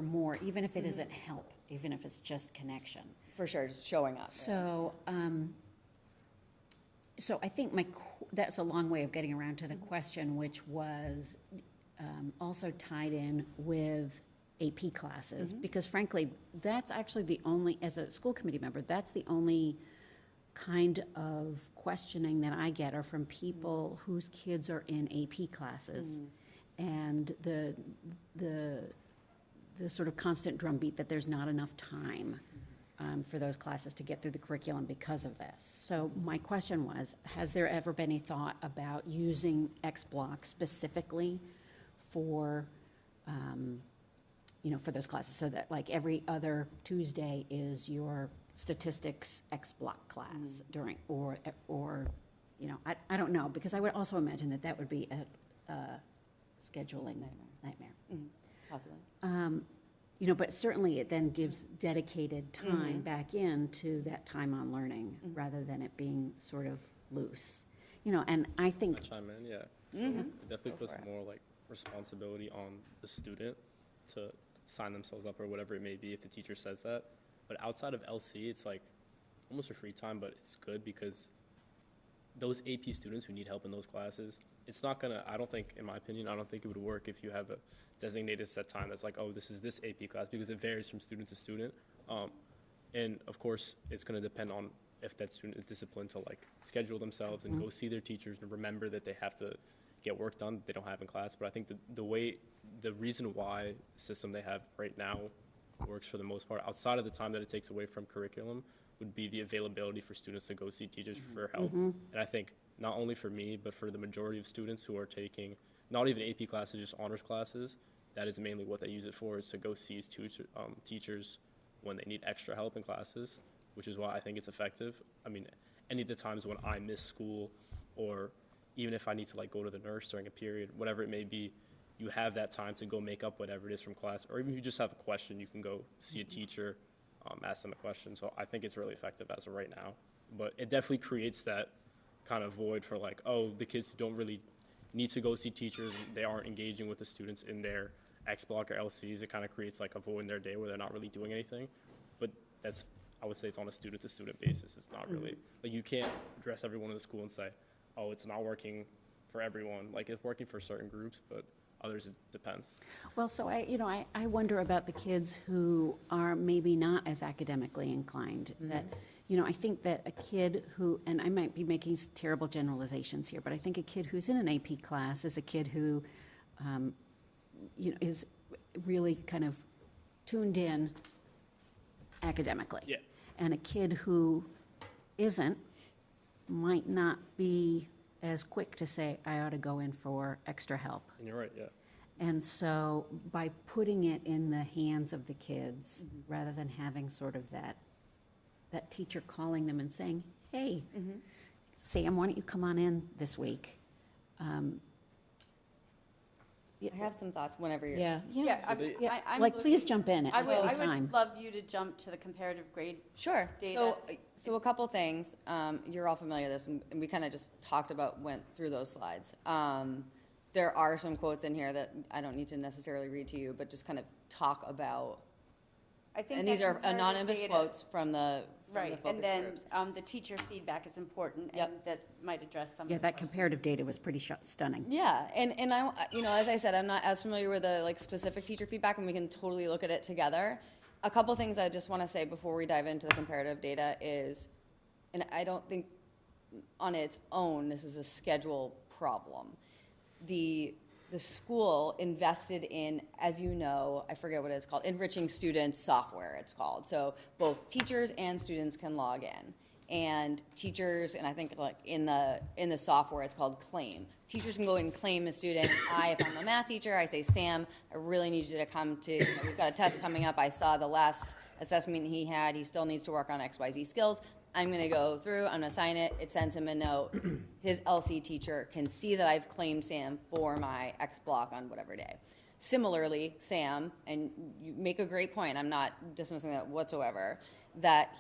more, even if it isn't help, even if it's just connection. For sure, just showing up. So, so I think that's a long way of getting around to the question, which was also tied in with AP classes, because frankly, that's actually the only, as a school committee member, that's the only kind of questioning that I get are from people whose kids are in AP classes, and the sort of constant drumbeat that there's not enough time for those classes to get through the curriculum because of this. So my question was, has there ever been any thought about using X block specifically for, you know, for those classes, so that like every other Tuesday is your statistics X block class during, or, you know, I don't know, because I would also imagine that that would be a scheduling nightmare. Possibly. You know, but certainly it then gives dedicated time back into that time on learning, rather than it being sort of loose. You know, and I think, I chime in, yeah. So it definitely puts more like responsibility on the student to sign themselves up or whatever it may be if the teacher says that. But outside of LC, it's like almost a free time, but it's good because those AP students who need help in those classes, it's not gonna, I don't think, in my opinion, I don't think it would work if you have a designated set time that's like, oh, this is this AP class, because it varies from student to student. And of course, it's gonna depend on if that student is disciplined to like schedule themselves and go see their teachers and remember that they have to get work done that they don't have in class. But I think the reason why the system they have right now works for the most part, outside of the time that it takes away from curriculum, would be the availability for students to go see teachers for help. And I think not only for me, but for the majority of students who are taking not even AP classes, just honors classes, that is mainly what they use it for, is to go see teachers when they need extra help in classes, which is why I think it's effective. I mean, any of the times when I miss school, or even if I need to like go to the nurse during a period, whatever it may be, you have that time to go make up whatever it is from class, or even if you just have a question, you can go see a teacher, ask them a question. So I think it's really effective as of right now, but it definitely creates that kind of void for like, oh, the kids who don't really need to go see teachers, they aren't engaging with the students in their X block or LCs. It kind of creates like a void in their day where they're not really doing anything. But that's, I would say it's on a student to student basis. It's not really, like you can't address everyone in the school and say, oh, it's not working for everyone. Like it's working for certain groups, but others, it depends. well, so I wonder about the kids who are maybe not as academically inclined. That, you know, I think that a kid who, and I might be making terrible generalizations here, but I think a kid who's in an AP class is a kid who, you know, is really kind of tuned in academically. Yeah. And a kid who isn't might not be as quick to say, I ought to go in for extra help. And you're right, yeah. And so by putting it in the hands of the kids, rather than having sort of that teacher calling them and saying, hey, Sam, why don't you come on in this week? I have some thoughts whenever you're. Yeah, I'm like, please looking- jump in at I any would time. love you to jump to the comparative grade. Sure. Data. So a couple things. You're all familiar with this, and we kind of just went through those slides. There are some quotes in here that I don't need to necessarily read to you, but just kind of talk about I think And that these are comparative anonymous data- quotes from the Right, focus and then groups. the teacher feedback is important, and Yep. that might address some of Yeah, the that questions. comparative data was pretty stunning. Yeah, and I, as I said, I'm not as familiar with the like specific teacher feedback, and we can totally look at it together. A couple things I just want to say before we dive into the comparative data is, and I don't think on its own this is a schedule problem. The school invested in, as you know, I forget what it's called, enriching students software it's called. So both teachers and students can log in. And teachers, and I think like in the software it's called Claim. Teachers can go and claim a student. If I'm a math teacher, I say, Sam, I really need you to come to, we've got a test coming up. I saw the last assessment he had. He still needs to work on XYZ skills. I'm going to go through, I'm going to sign it. It sends him a note. His LC teacher can see that I've claimed Sam for my X block on whatever day. Similarly, Sam, and you make a great point, I'm not dismissing that whatsoever, that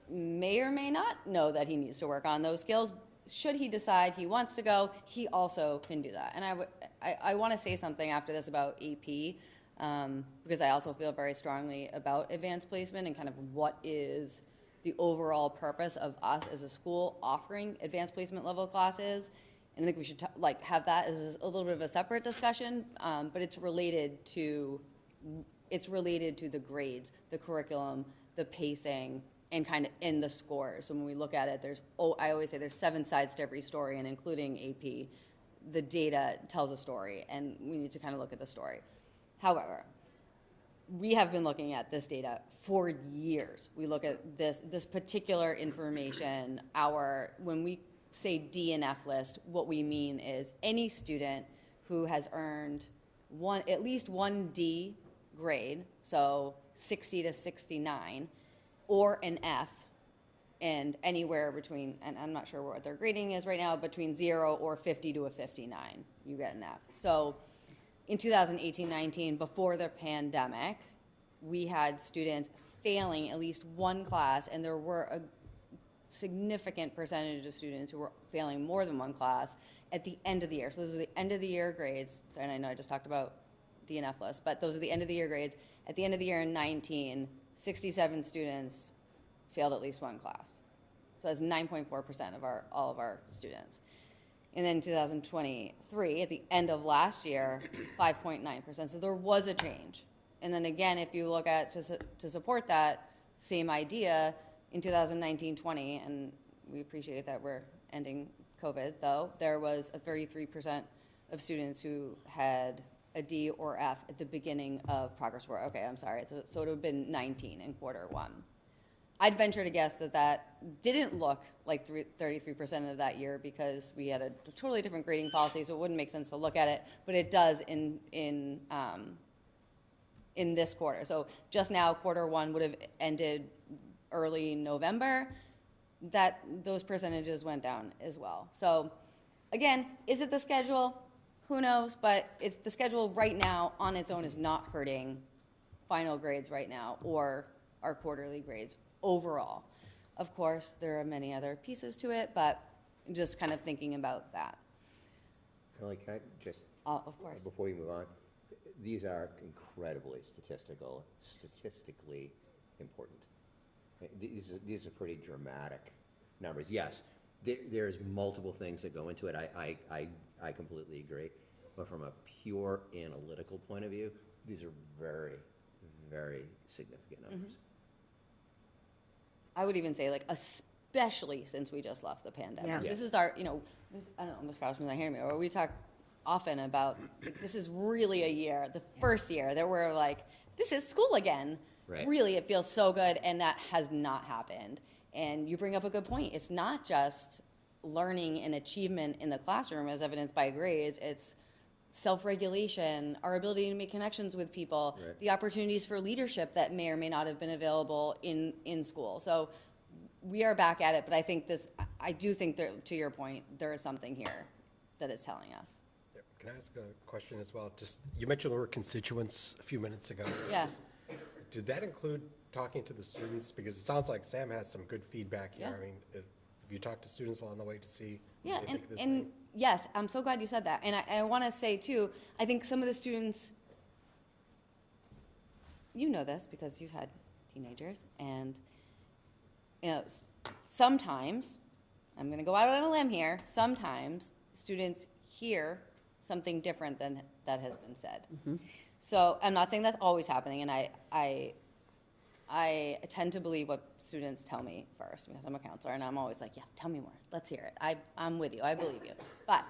may or may not know that he needs to work on those skills. Should he decide he wants to go, he also can do that. And I want to say something after this about AP, because I also feel very strongly about advanced placement and kind of what is the overall purpose of us as a school offering advanced placement level classes. And I think we should have that as a little bit of a separate discussion, but it's related to the grades, the curriculum, the pacing, and kind of in the scores. So when we look at it, I always say there's 7 sides to every story, and including AP, the data tells a story, and we need to kind of look at the story. However, we have been looking at this data for years. We look at this particular information. When we say D and F list, what we mean is any student who has earned at least one D grade, so 60 to 69, or an F, and anywhere between, and I'm not sure what their grading is right now, between 0 or 50 to a 59, you get an F. So in 2018-19, before the pandemic, we had students failing at least one class, and there were a significant percentage of students who were failing more than one class at the end of the year. So those are the end of the year grades. Sorry, and I know I just talked about the NF list, but those are the end of the year grades. At the end of the year in 19, 67 students failed at least one class. So that's 9.4% of all of our students. And then 2023, at the end of last year, 5.9%. So there was a change. And then again, if you look at, to support that same idea, in 2019-20, and we appreciate that we're ending COVID, though, there was a 33% of students who had a D or F at the beginning of progress report. Okay, I'm sorry. So it would have been 19 in Q1. I'd venture to guess that didn't look like 33% of that year because we had a totally different grading policy, so it wouldn't make sense to look at it, but it does in this quarter. So just now, Q1 would have ended early November. Those percentages went down as well. So again, is it the schedule? Who knows? But it's the schedule right now on its own is not hurting final grades right now or our quarterly grades overall. Of course, there are many other pieces to it, but just kind of thinking about that. Ellie, can I just, Of course. before you move on, these are incredibly statistically important. These are pretty dramatic numbers. Yes, there's multiple things that go into it. I completely agree. But from a pure analytical point of view, these are very, very significant numbers. I would even say, especially since we just left the pandemic. Yeah. This is our, I don't know, Ms. Krausman's not hearing me, or we talk often about, this is really a year, the first year that we're this is school again. Right. Really, it feels so good, and that has not happened. And you bring up a good point. It's not just learning and achievement in the classroom as evidenced by grades. It's self-regulation, our ability to make connections with people, Right. the opportunities for leadership that may or may not have been available in school. So we are back at it, but I do think that, to your point, there is something here that is telling us. Can I ask a question as well? Just, you mentioned the word constituents a few minutes ago. So Yeah. Did that include talking to the students? Because it sounds like Sam has some good feedback here. Yeah. I mean, if you talked to students along the way to see Yeah, what they think of this and thing? yes, I'm so glad you said that. And I want to say, too, I think some of the students, you know this because you've had teenagers, and sometimes, I'm going to go out on a limb here, sometimes students hear something different than that has been said. So I'm not saying that's always happening, and I tend to believe what students tell me first because I'm a counselor, and I'm always like, yeah, tell me more. Let's hear it. I'm with you. I believe you. But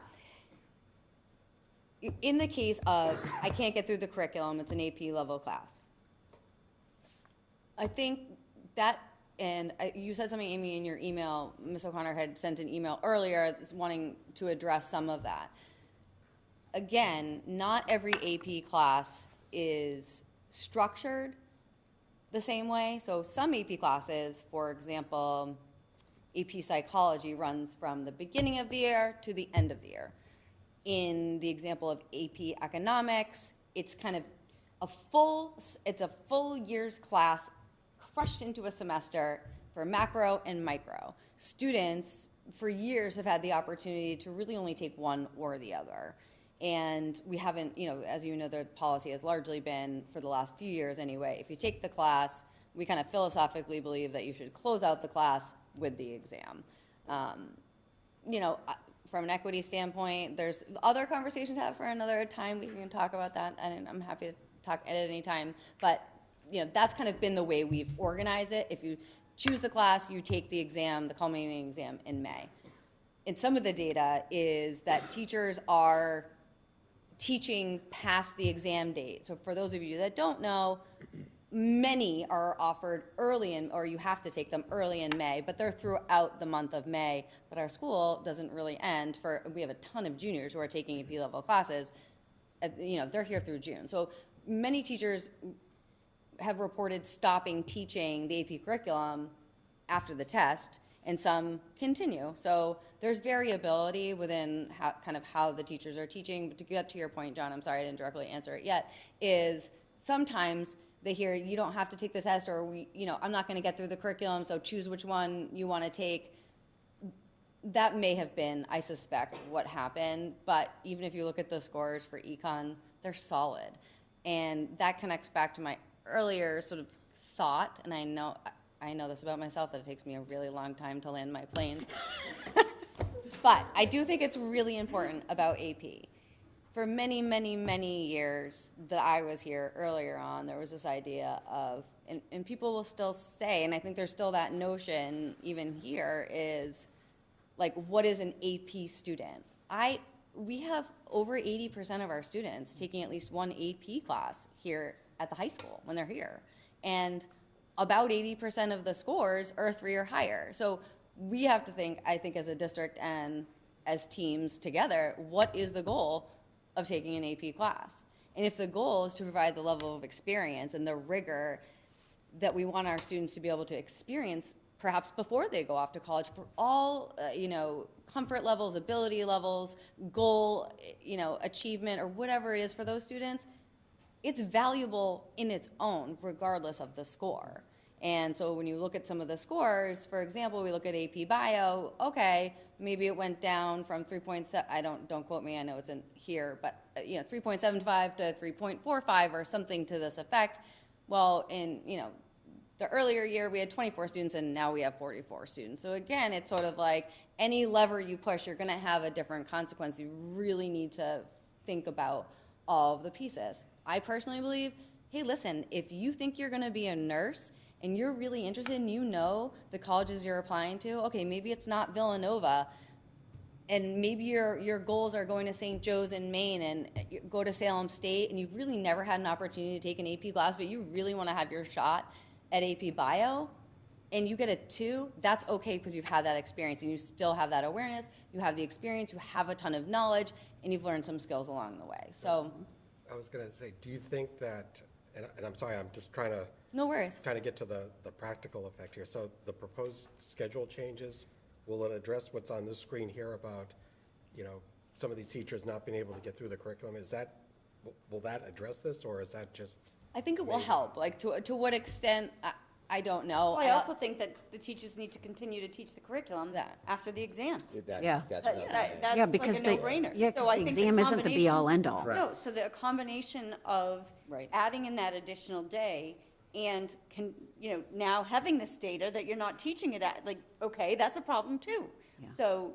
in the case of I can't get through the curriculum, it's an AP level class. I think that, and you said something, Amy, in your email. Ms. O'Connor had sent an email earlier wanting to address some of that. Again, not every AP class is structured the same way. So some AP classes, for example, AP Psychology runs from the beginning of the year to the end of the year. In the example of AP Economics, it's kind of a full year's class crushed into a semester for macro and micro. Students, for years, have had the opportunity to really only take one or the other. And we haven't, as you know, the policy has largely been, for the last few years anyway, if you take the class, we kind of philosophically believe that you should close out the class with the exam. From an equity standpoint, there's other conversations to have for another time. We can talk about that, and I'm happy to talk at any time. But that's kind of been the way we've organized it. If you choose the class, you take the exam, the culminating exam, in May. And some of the data is that teachers are teaching past the exam date. So for those of you that don't know, many are offered early or you have to take them early in May, but they're throughout the month of May. But our school doesn't really end we have a ton of juniors who are taking AP level classes. They're here through June. So many teachers have reported stopping teaching the AP curriculum after the test, and some continue. So there's variability within how the teachers are teaching. But to get to your point, John, I'm sorry I didn't directly answer it yet, is sometimes they hear you don't have to take the test, or I'm not going to get through the curriculum, so choose which one you want to take. That may have been, I suspect, what happened. But even if you look at the scores for econ, they're solid. And that connects back to my earlier sort of thought, and I know this about myself, that it takes me a really long time to land my plane. But I do think it's really important about AP. For many, many, many years that I was here earlier on, there was this idea of, and people will still say, and I think there's still that notion even here, is like, what is an AP student? We have over 80% of our students taking at least one AP class here at the high school when they're here. And about 80% of the scores are 3 or higher. So we have to think, I think, as a district and as teams together, what is the goal of taking an AP class? And if the goal is to provide the level of experience and the rigor that we want our students to be able to experience, perhaps before they go off to college, for all, comfort levels, ability levels, goal, achievement, or whatever it is for those students, it's valuable in its own, regardless of the score. And so when you look at some of the scores, for example, we look at AP Bio, okay, maybe it went down from 3.7, don't quote me, I know it's in here, but 3.75 to 3.45 or something to this effect. Well, in the earlier year we had 24 students, and now we have 44 students. So again, it's sort of like any lever you push, you're going to have a different consequence. You really need to think about all of the pieces. I personally believe, hey, listen, if you think you're going to be a nurse and you're really interested and the colleges you're applying to, okay, maybe it's not Villanova, and maybe your goals are going to St. Joe's in Maine and go to Salem State, and you've really never had an opportunity to take an AP class, but you really want to have your shot at AP Bio, and you get a 2, that's okay, because you've had that experience and you still have that awareness, you have the experience, you have a ton of knowledge, and you've learned some skills along the way. So I was going to say, do you think that, and I'm sorry, I'm just trying to no worries. Trying to get to the practical effect here. So the proposed schedule changes, will it address what's on this screen here about, some of these teachers not being able to get through the curriculum? Will that address this, or is that just? I think it will help. Like, to what extent, I don't know. Well, I also think that the teachers need to continue to teach the curriculum That- after the exams. Yeah. That's what I was saying. That's Yeah, like because a they, no-brainer. yeah, So I because the think exam isn't the combination- be-all, end-all. Correct. No, so the combination of Right. adding in that additional day and now having this data that you're not teaching it at, like, okay, that's a problem too. Yeah. So,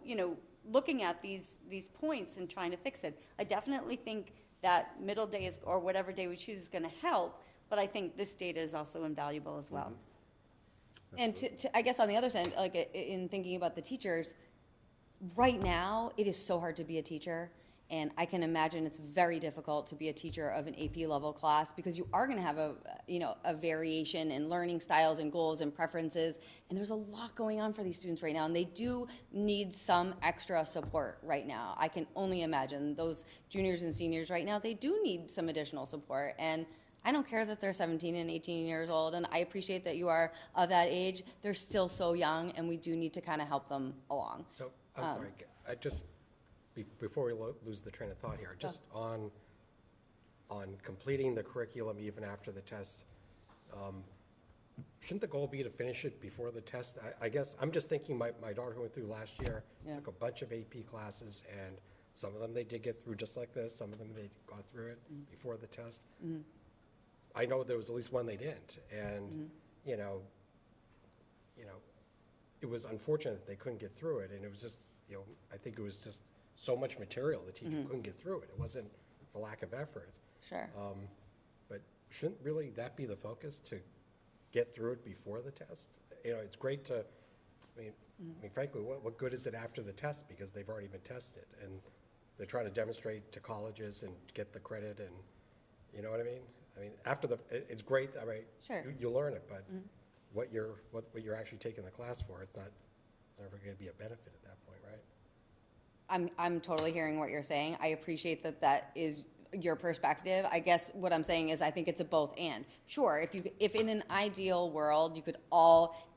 looking at these points and trying to fix it, I definitely think that middle day is, or whatever day we choose is gonna help, but I think this data is also invaluable as well. And I guess on the other side, like in thinking about the teachers, right now, it is so hard to be a teacher. And I can imagine it's very difficult to be a teacher of an AP level class because you are going to have a variation in learning styles and goals and preferences. And there's a lot going on for these students right now. And they do need some extra support right now. I can only imagine those juniors and seniors right now, they do need some additional support. And I don't care that they're 17 and 18 years old, and I appreciate that you are of that age. They're still so young, and we do need to kind of help them along. So, I'm sorry, I just, before we lose the train of thought here, just on completing the curriculum even after the test, shouldn't the goal be to finish it before the test? I guess, I'm just thinking, my daughter who went through last year, Yeah. took a bunch of AP classes, and some of them they did get through just like this, some of them they got through it before the test. I know there was at least one they didn't, and, it was unfortunate that they couldn't get through it, and it was just, I think it was just so much material, the teacher couldn't get through it. It wasn't for lack of effort. Sure. But shouldn't really that be the focus, to get through it before the test? It's great to, I mean, frankly, what good is it after the test, because they've already been tested, and they're trying to demonstrate to colleges and get the credit, and, you know what I mean? I mean, it's great, all right. Sure. You learn it, but what you're actually taking the class for, it's not never going to be a benefit at that point, right? I'm totally hearing what you're saying. I appreciate that is your perspective. I guess what I'm saying is I think it's a both and. Sure, if in an ideal world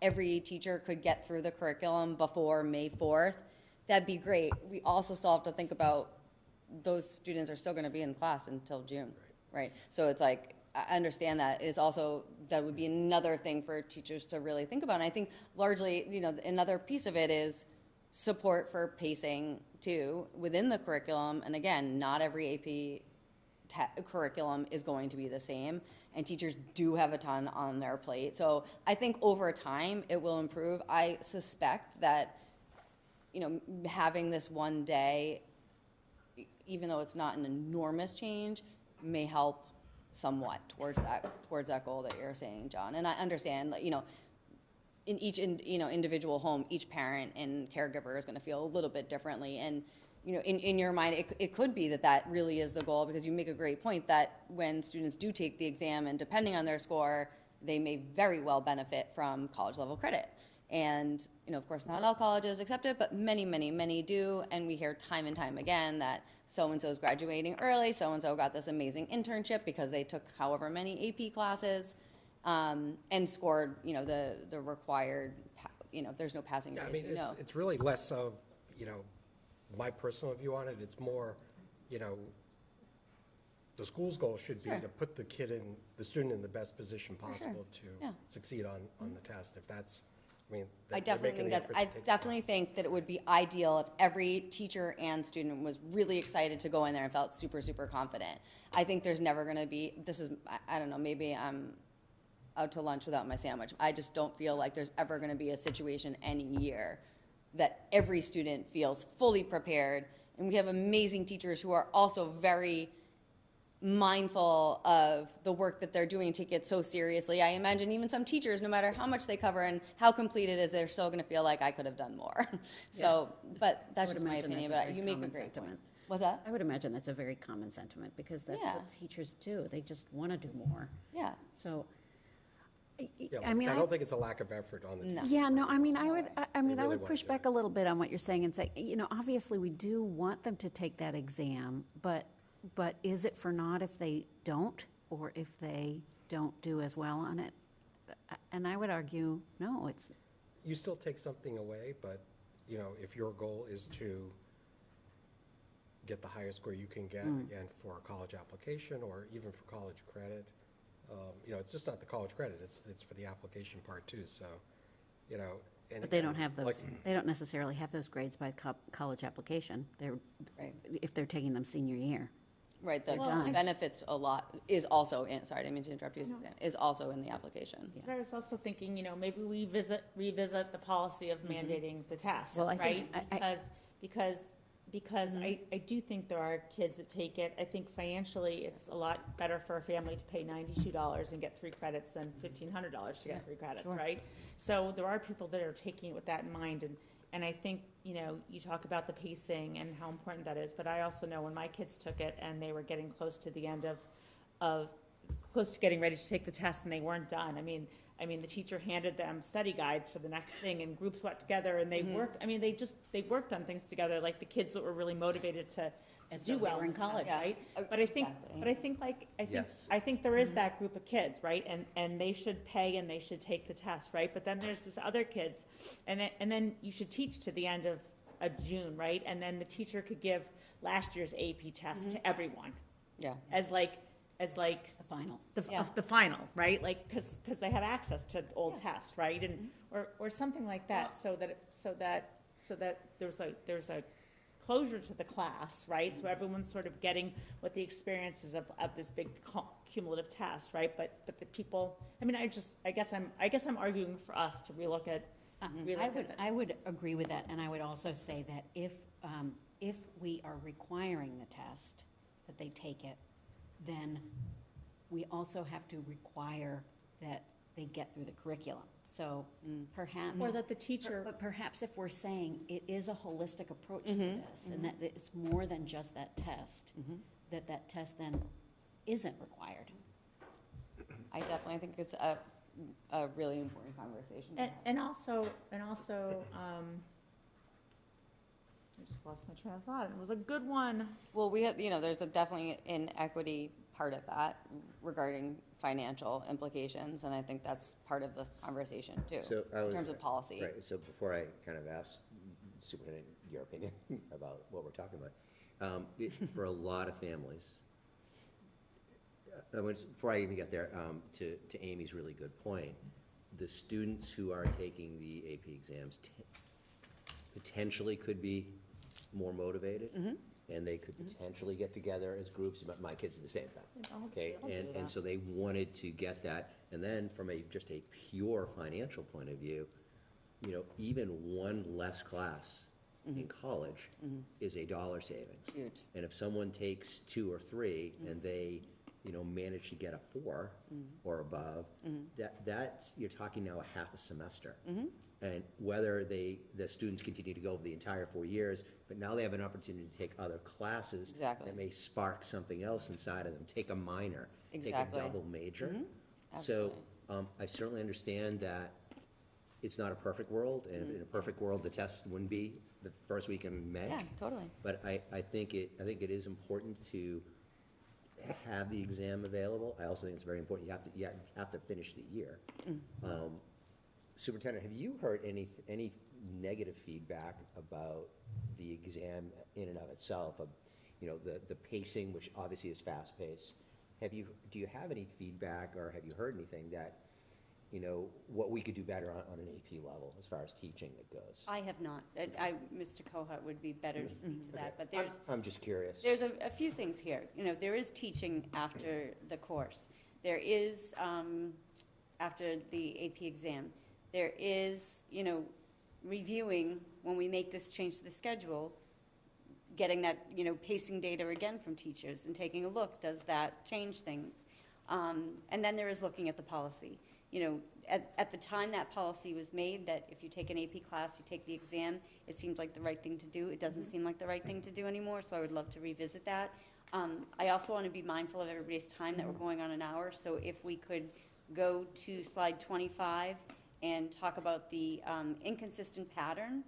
every teacher could get through the curriculum before May 4th, that'd be great. We also still have to think about those students are still going to be in class until June, right? So it's like, I understand that. It's also, that would be another thing for teachers to really think about. And I think largely, another piece of it is support for pacing too within the curriculum. And again, not every AP curriculum is going to be the same, and teachers do have a ton on their plate. So I think over time it will improve. I suspect that, having this one day, even though it's not an enormous change, may help somewhat towards that goal that you're saying, John. And I understand that, in each individual home, each parent and caregiver is going to feel a little bit differently. And in your mind, it could be that really is the goal, because you make a great point that when students do take the exam, and depending on their score, they may very well benefit from college level credit. And of course, not all colleges accept it, but many, many, many do. And we hear time and time again that so-and-so is graduating early, so-and-so got this amazing internship because they took however many AP classes, and scored, the required, there's no passing Yeah, grades. I mean, it's really less of, my personal view on it. It's more, the school's goal should be Sure. to put the student in the best position possible Yeah. to succeed on the test. If that's, I they're definitely making think the effort to take the definitely test. think that it would be ideal if every teacher and student was really excited to go in there and felt super, super confident. I think there's never going to be, I don't know, maybe I'm out to lunch without my sandwich. I just don't feel like there's ever going to be a situation any year that every student feels fully prepared. And we have amazing teachers who are also very mindful of the work that they're doing, take it so seriously. I imagine even some teachers, no matter how much they cover and how complete it is, they're still going to feel like I could have done more. So, but that's I would just my imagine opinion, that's a but very you make a common great sentiment. point. What's that? I would imagine that's a very common sentiment, because that's Yeah. what teachers do. They just want to do more. Yeah. So, Yeah, I mean, I don't think it's a lack of effort on the No. teacher's yeah, no, part. I mean, I would, I mean, I really would want push to. back a little bit on what you're saying and say, obviously we do want them to take that exam, but is it for naught if they don't, or if they don't do as well on it? And I would argue, no, it's, You still take something away, but, if your goal is to get the highest score you can get, again, for a college application or even for college credit, You know, it's just not the college credit, it's for the application part too, so, you know. And But they don't again, have those, like- they don't necessarily have those grades by college application. They're, if they're taking them senior year. Right, the done. benefits a lot is also in, sorry, I didn't mean to interrupt you, Suzanne, is also in the application. Yeah. But I was also thinking, you know, maybe we revisit the policy of mandating the test, Well, I right? think- Because I do think there are kids that take it. I think financially, it's a lot better for a family to pay $92 and get 3 credits than $1,500 to get 3 credits, sure. right? So there are people that are taking it with that in mind, and I think, you know, you talk about the pacing and how important that is, but I also know when my kids took it and they were getting close to the end close to getting ready to take the test and they weren't done. I mean, the teacher handed them study guides for the next thing and groups went together and they worked, I mean, they worked on things together, like the kids that were really motivated to As do though they well were in in college. college, right? Yeah, But I think, exactly. Yes. I think there is that group of kids, right? And they should pay and they should take the test, right? But then there's this other kids, and then you should teach to the end of June, right? And then the teacher could give last year's AP test to everyone Yeah, as like The final. Yeah. the final, right? Like, because they have access to old tests, right? And, or something like that, so that there's a closure to the class, right? So everyone's sort of getting what the experiences of this big cumulative test, right? But the people, I mean, I guess I'm arguing for us to relook at I would agree with that, and I would also say that if we are requiring the test, that they take it, then we also have to require that they get through the curriculum. So perhaps. Or that the teacher. But perhaps if we're saying it is a holistic approach to this, and that it's more than just that test, that test then isn't required. I definitely think it's a really important conversation. to have. And also, I just lost my train of thought. It was a good one. Well, we have, there's definitely an equity part of that regarding financial implications, and I think that's part of the conversation too, So I in was- terms of policy. Right, so before I kind of ask Superintendent your opinion about what we're talking about, for a lot of families, before I even get there, to Amy's really good point, the students who are taking the AP exams potentially could be more motivated, and they could potentially get together as groups. My kids are the same thing, okay? And so they wanted to get that, and then from just a pure financial point of view, even one less class in college is $1 savings. Huge. And if someone takes 2 or 3 and they, manage to get a 4 or above, that's, you're talking now a half a semester. And whether the students continue to go for the entire 4 years, but now they have an opportunity to take other classes Exactly. that may spark something else inside of them, take a minor, Exactly. take a double major. Absolutely. So I certainly understand that it's not a perfect world, and in a perfect world, the test wouldn't be the first week in May. Yeah, totally. But I think it is important to have the exam available. I also think it's very important, you have to finish the year. Superintendent, have you heard any negative feedback about the exam in and of itself, of, the pacing, which obviously is fast-paced? Do you have any feedback, or have you heard anything that, what we could do better on an AP level as far as teaching it goes? I have not. Mr. Kohut would be better to speak to that, but I'm just curious. there's a few things here. There is teaching after the course. There is, after the AP exam, there is, reviewing, when we make this change to the schedule, getting that, pacing data again from teachers and taking a look, does that change things? And then there is looking at the policy. At the time that policy was made, that if you take an AP class, you take the exam, it seemed like the right thing to do. It doesn't seem like the right thing to do anymore, so I would love to revisit that. I also want to be mindful of everybody's time, that we're going on an hour, so if we could go to slide 25 and talk about the inconsistent pattern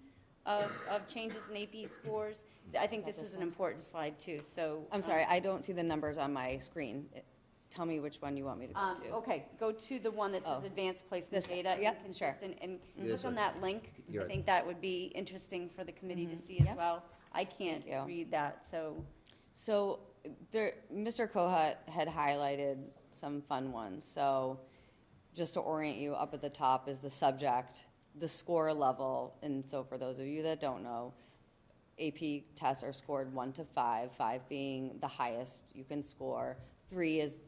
of changes in AP scores. I think this is an important slide too, so. I'm sorry, I don't see the numbers on my screen. Tell me which one you want me to go to. Okay, go to the one that says Oh. advanced placement This one. data, Yep, inconsistent, and This click on one. that link. You're- I think that would be interesting for the committee to see as Yep. well. I can't Thank you. read that, so. So there, Mr. Kohut had highlighted some fun ones. So just to orient you, up at the top is the subject, the score level. And so for those of you that don't know, AP tests are scored 1 to 5, 5 being the highest you can score. 3 is,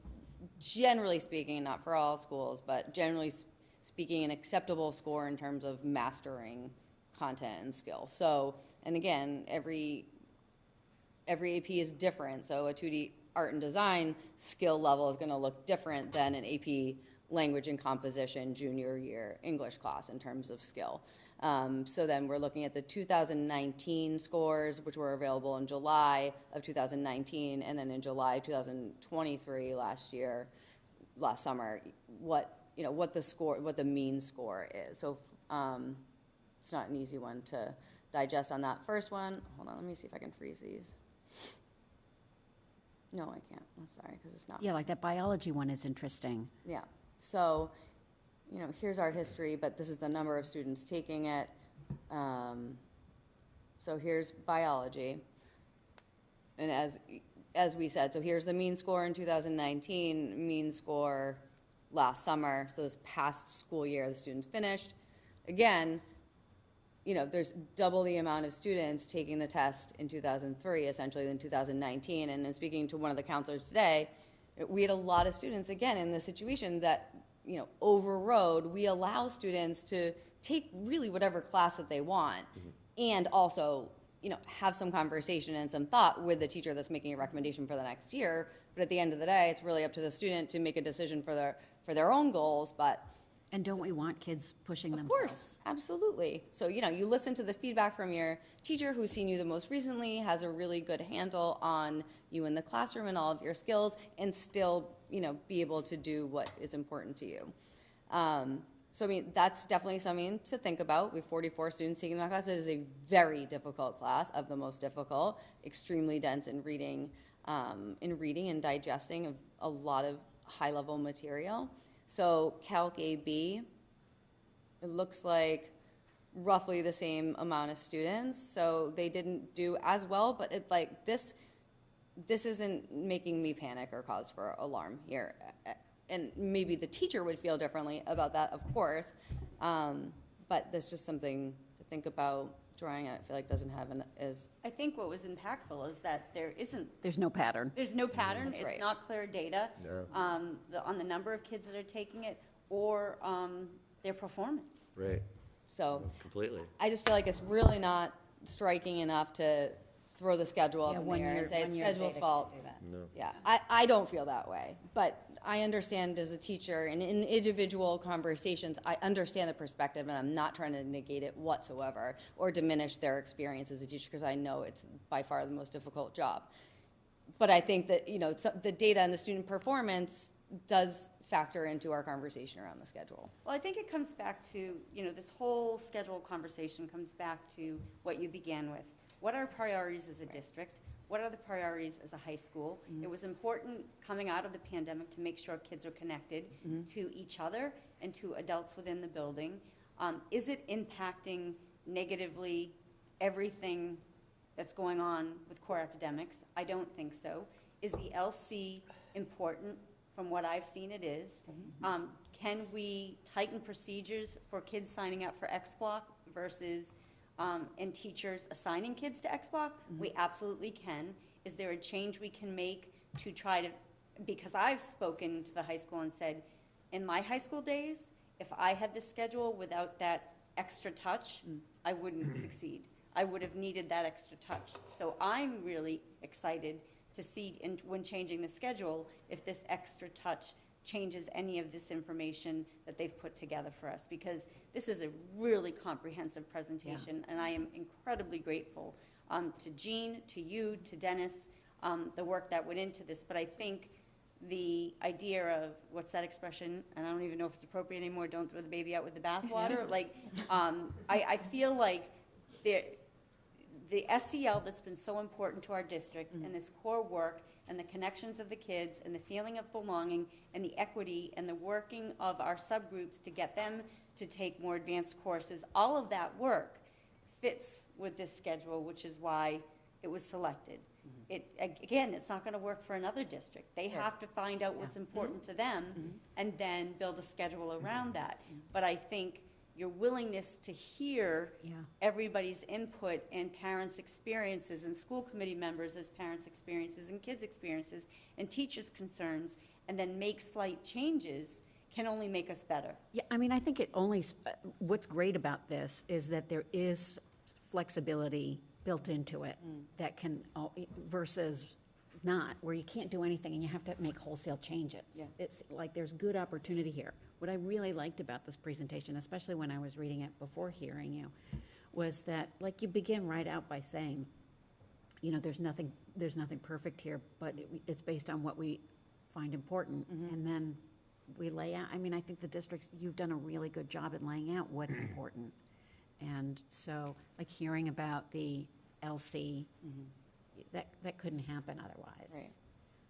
generally speaking, not for all schools, but generally speaking, an acceptable score in terms of mastering content and skill. So, and again, every AP is different. So a 2D art and design skill level is going to look different than an AP language and composition junior year English class in terms of skill. So then we're looking at the 2019 scores, which were available in July of 2019, and then in July 2023 last summer, what the mean score is. So it's not an easy one to digest on that first one. Hold on, let me see if I can freeze these. No, I can't. I'm sorry, because it's not. Yeah, like that biology one is interesting. Yeah. So, here's art history, but this is the number of students taking it. So here's biology. And as we said, so here's the mean score in 2019, mean score last summer. So this past school year, the students finished. Again, there's double the amount of students taking the test in 2003, essentially, than 2019. And in speaking to one of the counselors today, we had a lot of students, again, in the situation that, overrode. We allow students to take really whatever class that they want, and also, have some conversation and some thought with the teacher that's making a recommendation for the next year. But at the end of the day, it's really up to the student to make a decision for their own goals. But And don't we want kids pushing of themselves? course, absolutely. So, you listen to the feedback from your teacher who's seen you the most recently, has a really good handle on you in the classroom and all of your skills, and still, be able to do what is important to you. So, that's definitely something to think about. We have 44 students taking that class. It is a very difficult class, of the most difficult, extremely dense in reading and digesting of a lot of high-level material. So Calc AB, it looks like roughly the same amount of students. So they didn't do as well, but this isn't making me panic or cause for alarm here. And maybe the teacher would feel differently about that, of course. But that's just something to think about. Drawing it, I feel like doesn't have I think what was impactful is that There's no pattern. there's no pattern, That's it's right. not clear data No. on the number of kids that are taking it or their performance. Right, so. completely. I just feel like it's really not striking enough to throw the schedule up Yeah, in one the air year- and say it's one year schedule's data fault. can't do that. No. Yeah, I don't feel that way, but I understand as a teacher, and in individual conversations, I understand the perspective, and I'm not trying to negate it whatsoever or diminish their experience as a teacher, because I know it's by far the most difficult job. But I think that, the data and the student performance does factor into our conversation around the schedule. Well, I think it comes back to, this whole schedule conversation comes back to what you began with. What are our priorities as a district? What are the priorities as a high school? It was important coming out of the pandemic to make sure kids are connected to each other and to adults within the building. Is it impacting negatively everything that's going on with core academics? I don't think so. Is the LC important? From what I've seen, it is. Can we tighten procedures for kids signing up for X Block versus and teachers assigning kids to X Block? We absolutely can. Is there a change we can make to try to, because I've spoken to the high school and said, in my high school days, if I had this schedule without that extra touch, I wouldn't succeed. I would have needed that extra touch. So I'm really excited to see when changing the schedule, if this extra touch changes any of this information that they've put together for us, because this is a really comprehensive presentation, and I am incredibly grateful to Jean, to you, to Dennis, the work that went into this. But I think the idea of, what's that expression, and I don't even know if it's appropriate anymore, don't throw the baby out with the bathwater, I feel like the SEL that's been so important to our district and this core work and the connections of the kids and the feeling of belonging and the equity and the working of our subgroups to get them to take more advanced courses, all of that work fits with this schedule, which is why it was selected. Again, it's not gonna work for another district. They have to find out what's important to them and then build a schedule around that. But I think your willingness to hear Yeah. everybody's input and parents' experiences and school committee members as parents' experiences and kids' experiences and teachers' concerns, and then make slight changes can only make us better. Yeah, I mean, I think it only, what's great about this is that there is flexibility built into it that can, versus not, where you can't do anything and you have to make wholesale changes. Yeah. It's like there's good opportunity here. What I really liked about this presentation, especially when I was reading it before hearing you, was that, like, you begin right out by saying, you know, there's nothing perfect here, but it's based on what we find important. And then we lay out, I mean, I think the districts, you've done a really good job at laying out what's important. And so, like, hearing about the LC, that couldn't happen otherwise. Right.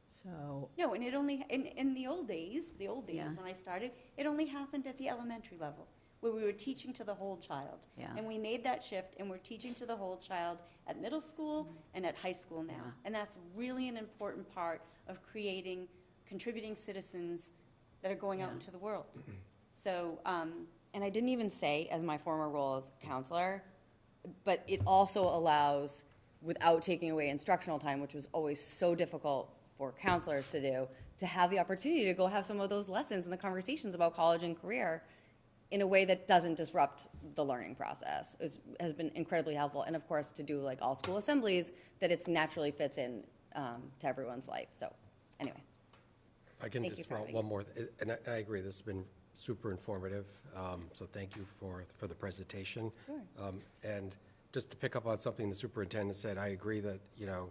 So, No, and it only, in the old days, Yeah. when I started, it only happened at the elementary level, where we were teaching to the whole child. Yeah. And we made that shift, and we're teaching to the whole child at middle school and at high school now. Yeah. And that's really an important part of creating contributing citizens that are going out Yeah. into the world. So, And I didn't even say, as my former role as counselor, but it also allows, without taking away instructional time, which was always so difficult for counselors to do, to have the opportunity to go have some of those lessons and the conversations about college and career in a way that doesn't disrupt the learning process has been incredibly helpful. And of course, to do like all school assemblies, that it's naturally fits in to everyone's life. So anyway. I can Thank just you for throw having one more, and I agree, this has been super informative, so thank you for the presentation. Sure. And just to pick up on something the superintendent said, I agree that, you know,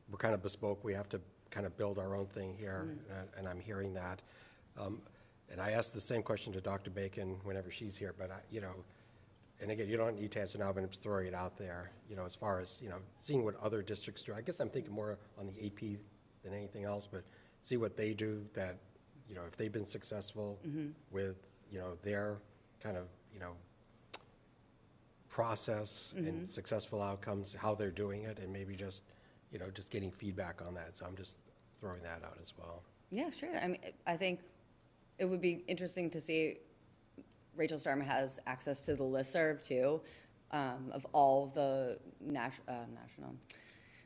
we're kind of bespoke, we have to kind of build our own thing here, and I'm hearing that. And I asked the same question to Dr. Bacon whenever she's here, but you know, and again, you don't need to answer now, but I'm just throwing it out there, you know, as far as, you know, seeing what other districts do. I guess I'm thinking more on the AP than anything else, but see what they do that, you know, if they've been successful with, you know, their kind of, you know, process and successful outcomes, how they're doing it, and maybe just, you know, just getting feedback on that. So I'm just throwing that out as well. Yeah, sure. I mean, I think it would be interesting to see, Rachel Starman has access to the listserv too, of all the national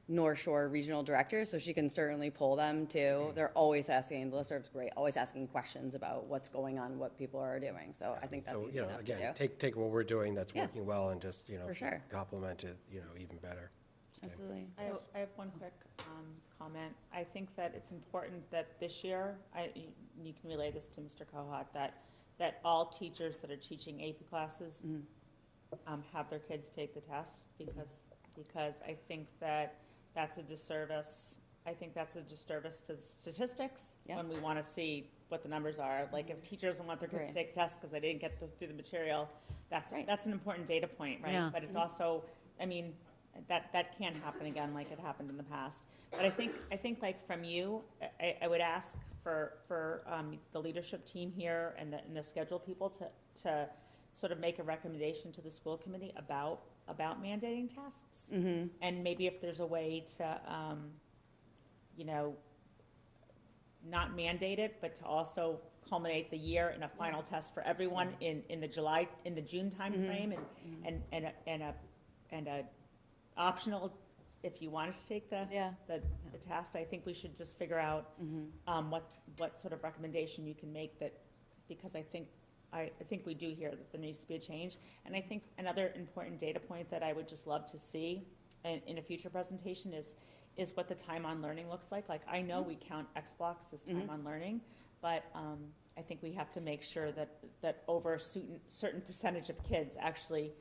North Shore regional directors, so she can certainly pull them too. They're always asking, the listserv's great, always asking questions about what's going on, what people are doing. So I think that's So, easy you know, enough to again, do. take what we're doing that's Yeah. working well and just, you know, For sure. complement it, you know, even better. Okay. Absolutely. I have one quick comment. I think that it's important that this year, you can relay this to Mr. Kohut, that all teachers that are teaching AP classes have their kids take the test, because I think that's a disservice. I think that's a disservice to the statistics Yeah. when we want to see what the numbers are. Like, if teachers don't want their kids to Right. take tests because they didn't get through the material, that's Right. an important data point, right? Yeah. But it's also, I mean, that can't happen again like it happened in the past. But I think like from you, I would ask for the leadership team here and the schedule people to sort of make a recommendation to the school committee about mandating tests. And maybe if there's a way to, you know, not mandate it, but to also culminate the year in a final test for everyone in the June timeframe, and a optional if you wanted to take the test. I think we should just figure out what sort of recommendation you can make, that, because I think we do hear that there needs to be a change. And I think another important data point that I would just love to see in a future presentation is what the time on learning looks like. Like, I know we count X blocks as time on learning, but I think we have to make sure that over a certain percentage of kids actually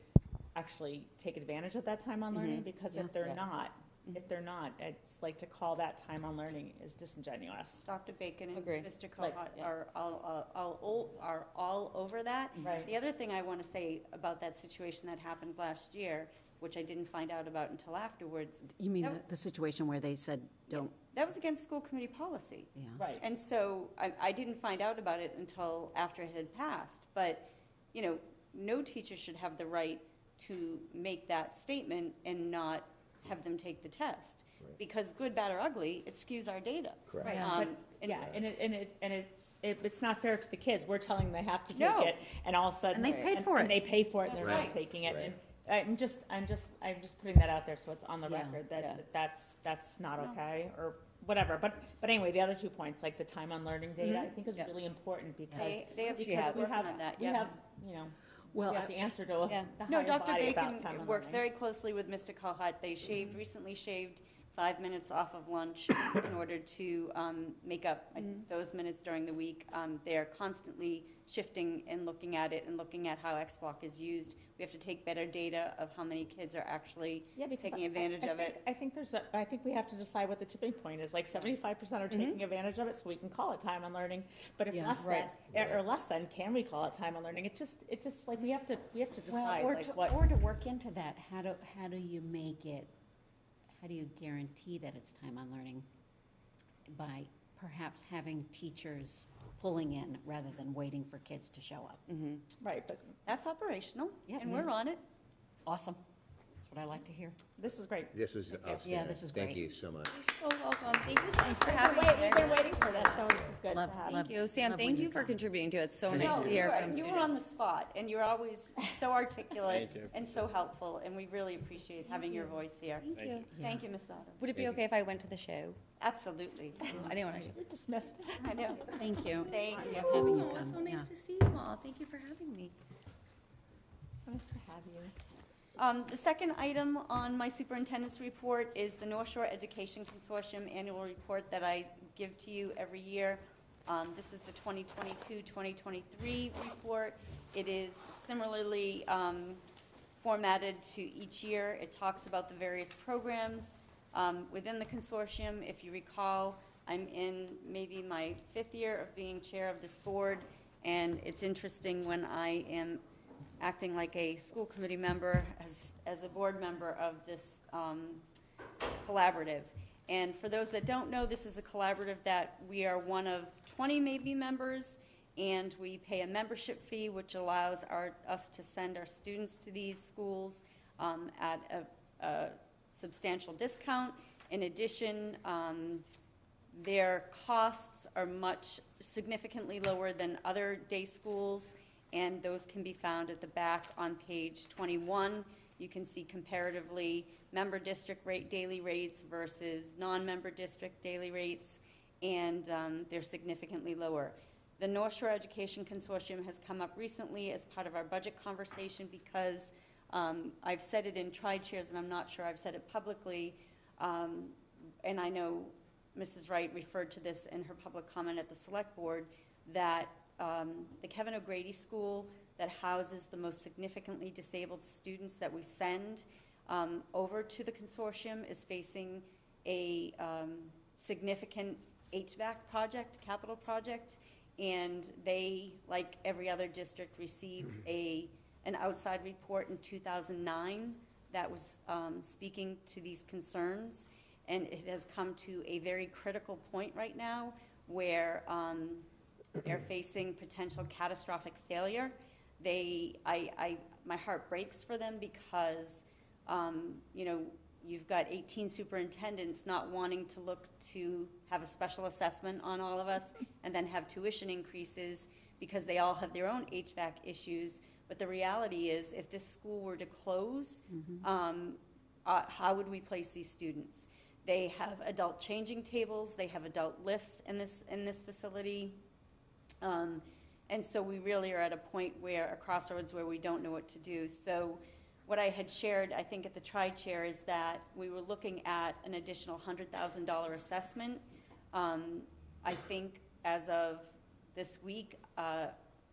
take advantage of that time on learning, because if they're not, it's like, to call that time on learning is disingenuous. Dr. Bacon and Agreed. Mr. Like, Kohut are all over that. Right. The other thing I want to say about that situation that happened last year, which I didn't find out about until afterwards, you mean That- the situation where they said, don't, that was against school committee policy. yeah. Right. And so I didn't find out about it until after it had passed. But, you know, no teacher should have the right to make that statement and not have them take the test. Because good, bad, or ugly, it skews our data. Correct. Right, Yeah. but, and- yeah, it's not fair to the kids. We're telling them they have to take No. it, and all of a sudden. And they've paid for And it. they pay for it, and That's they're not right. taking it. Right. And I'm just putting that out there so it's on the Yeah. record Yeah. that's not No. okay, or whatever. But anyway, the other 2 points, like the time on learning data, I think is Yeah. really important because. They have, Because we working have, on that, we yeah. have, you know, Well, we have to answer to Yeah. the No, higher Dr. body about Bacon time on works learning. very closely with Mr. Kohut. They recently shaved 5 minutes off of lunch in order to make up those minutes during the week. They're constantly shifting and looking at it and looking at how X block is used. We have to take better data of how many kids are actually Yeah, because taking advantage of it. I think I think we have to decide what the tipping point is, like 75% are taking advantage of it, so we can call it time on learning. But if Yeah. less than, or less than, can we call it time on learning? It just like, we have to decide, well, like, what. or to work into that, how do you make it, how do you guarantee that it's time on learning? By perhaps having teachers pulling in rather than waiting for kids to show up. Right, but That's operational, Yeah. and we're on it. Awesome. That's what I like to hear. this is great. This was outstanding. this is Thank great. you so much. You're so welcome. Thank you so much for We've having me. been waiting for this, so this is good to Love- have. love- Thank you. Sam, Love when thank you you for come. contributing to it. It's so Thank nice No, to you hear were- from you students. were on the spot, and you're always so articulate Thank you. and so helpful, and we really appreciate having your voice here. Thank you. Thank you, Ms. Zotto. Would it be Thank okay if I went to the show? Absolutely. I didn't want to. You're dismissed. I know. Thank you. Thank you. Love having you Oh, come. so nice Yeah. to see you all. Thank you for having me. So nice to have you. The second item on my superintendent's report is the North Shore Education Consortium Annual Report that I give to you every year. This is the 2022-2023 report. It is similarly formatted to each year. It talks about the various programs within the consortium. If you recall, I'm in maybe my 5th year of being chair of this board, and it's interesting when I am acting like a school committee member as a board member of this collaborative. And for those that don't know, this is a collaborative that we are one of 20 maybe members, and we pay a membership fee, which allows us to send our students to these schools at a substantial discount. In addition, their costs are significantly lower than other day schools, and those can be found at the back on page 21. You can see comparatively member district daily rates versus non-member district daily rates, and they're significantly lower. The North Shore Education Consortium has come up recently as part of our budget conversation because I've said it in tri-chairs, and I'm not sure I've said it publicly, and I know Mrs. Wright referred to this in her public comment at the select board, that the Kevin O'Grady School that houses the most significantly disabled students that we send over to the consortium is facing a significant HVAC project, capital project, and they, like every other district, received an outside report in 2009 that was speaking to these concerns, and it has come to a very critical point right now where they're facing potential catastrophic failure. My heart breaks for them because, you've got 18 superintendents not wanting to look to have a special assessment on all of us and then have tuition increases because they all have their own HVAC issues. But the reality is, if this school were to close, how would we place these students? They have adult changing tables, they have adult lifts in this facility. And so we really are at a point a crossroads where we don't know what to do. So what I had shared, I think at the tri-chair, is that we were looking at an additional $100,000 assessment. I think as of this week,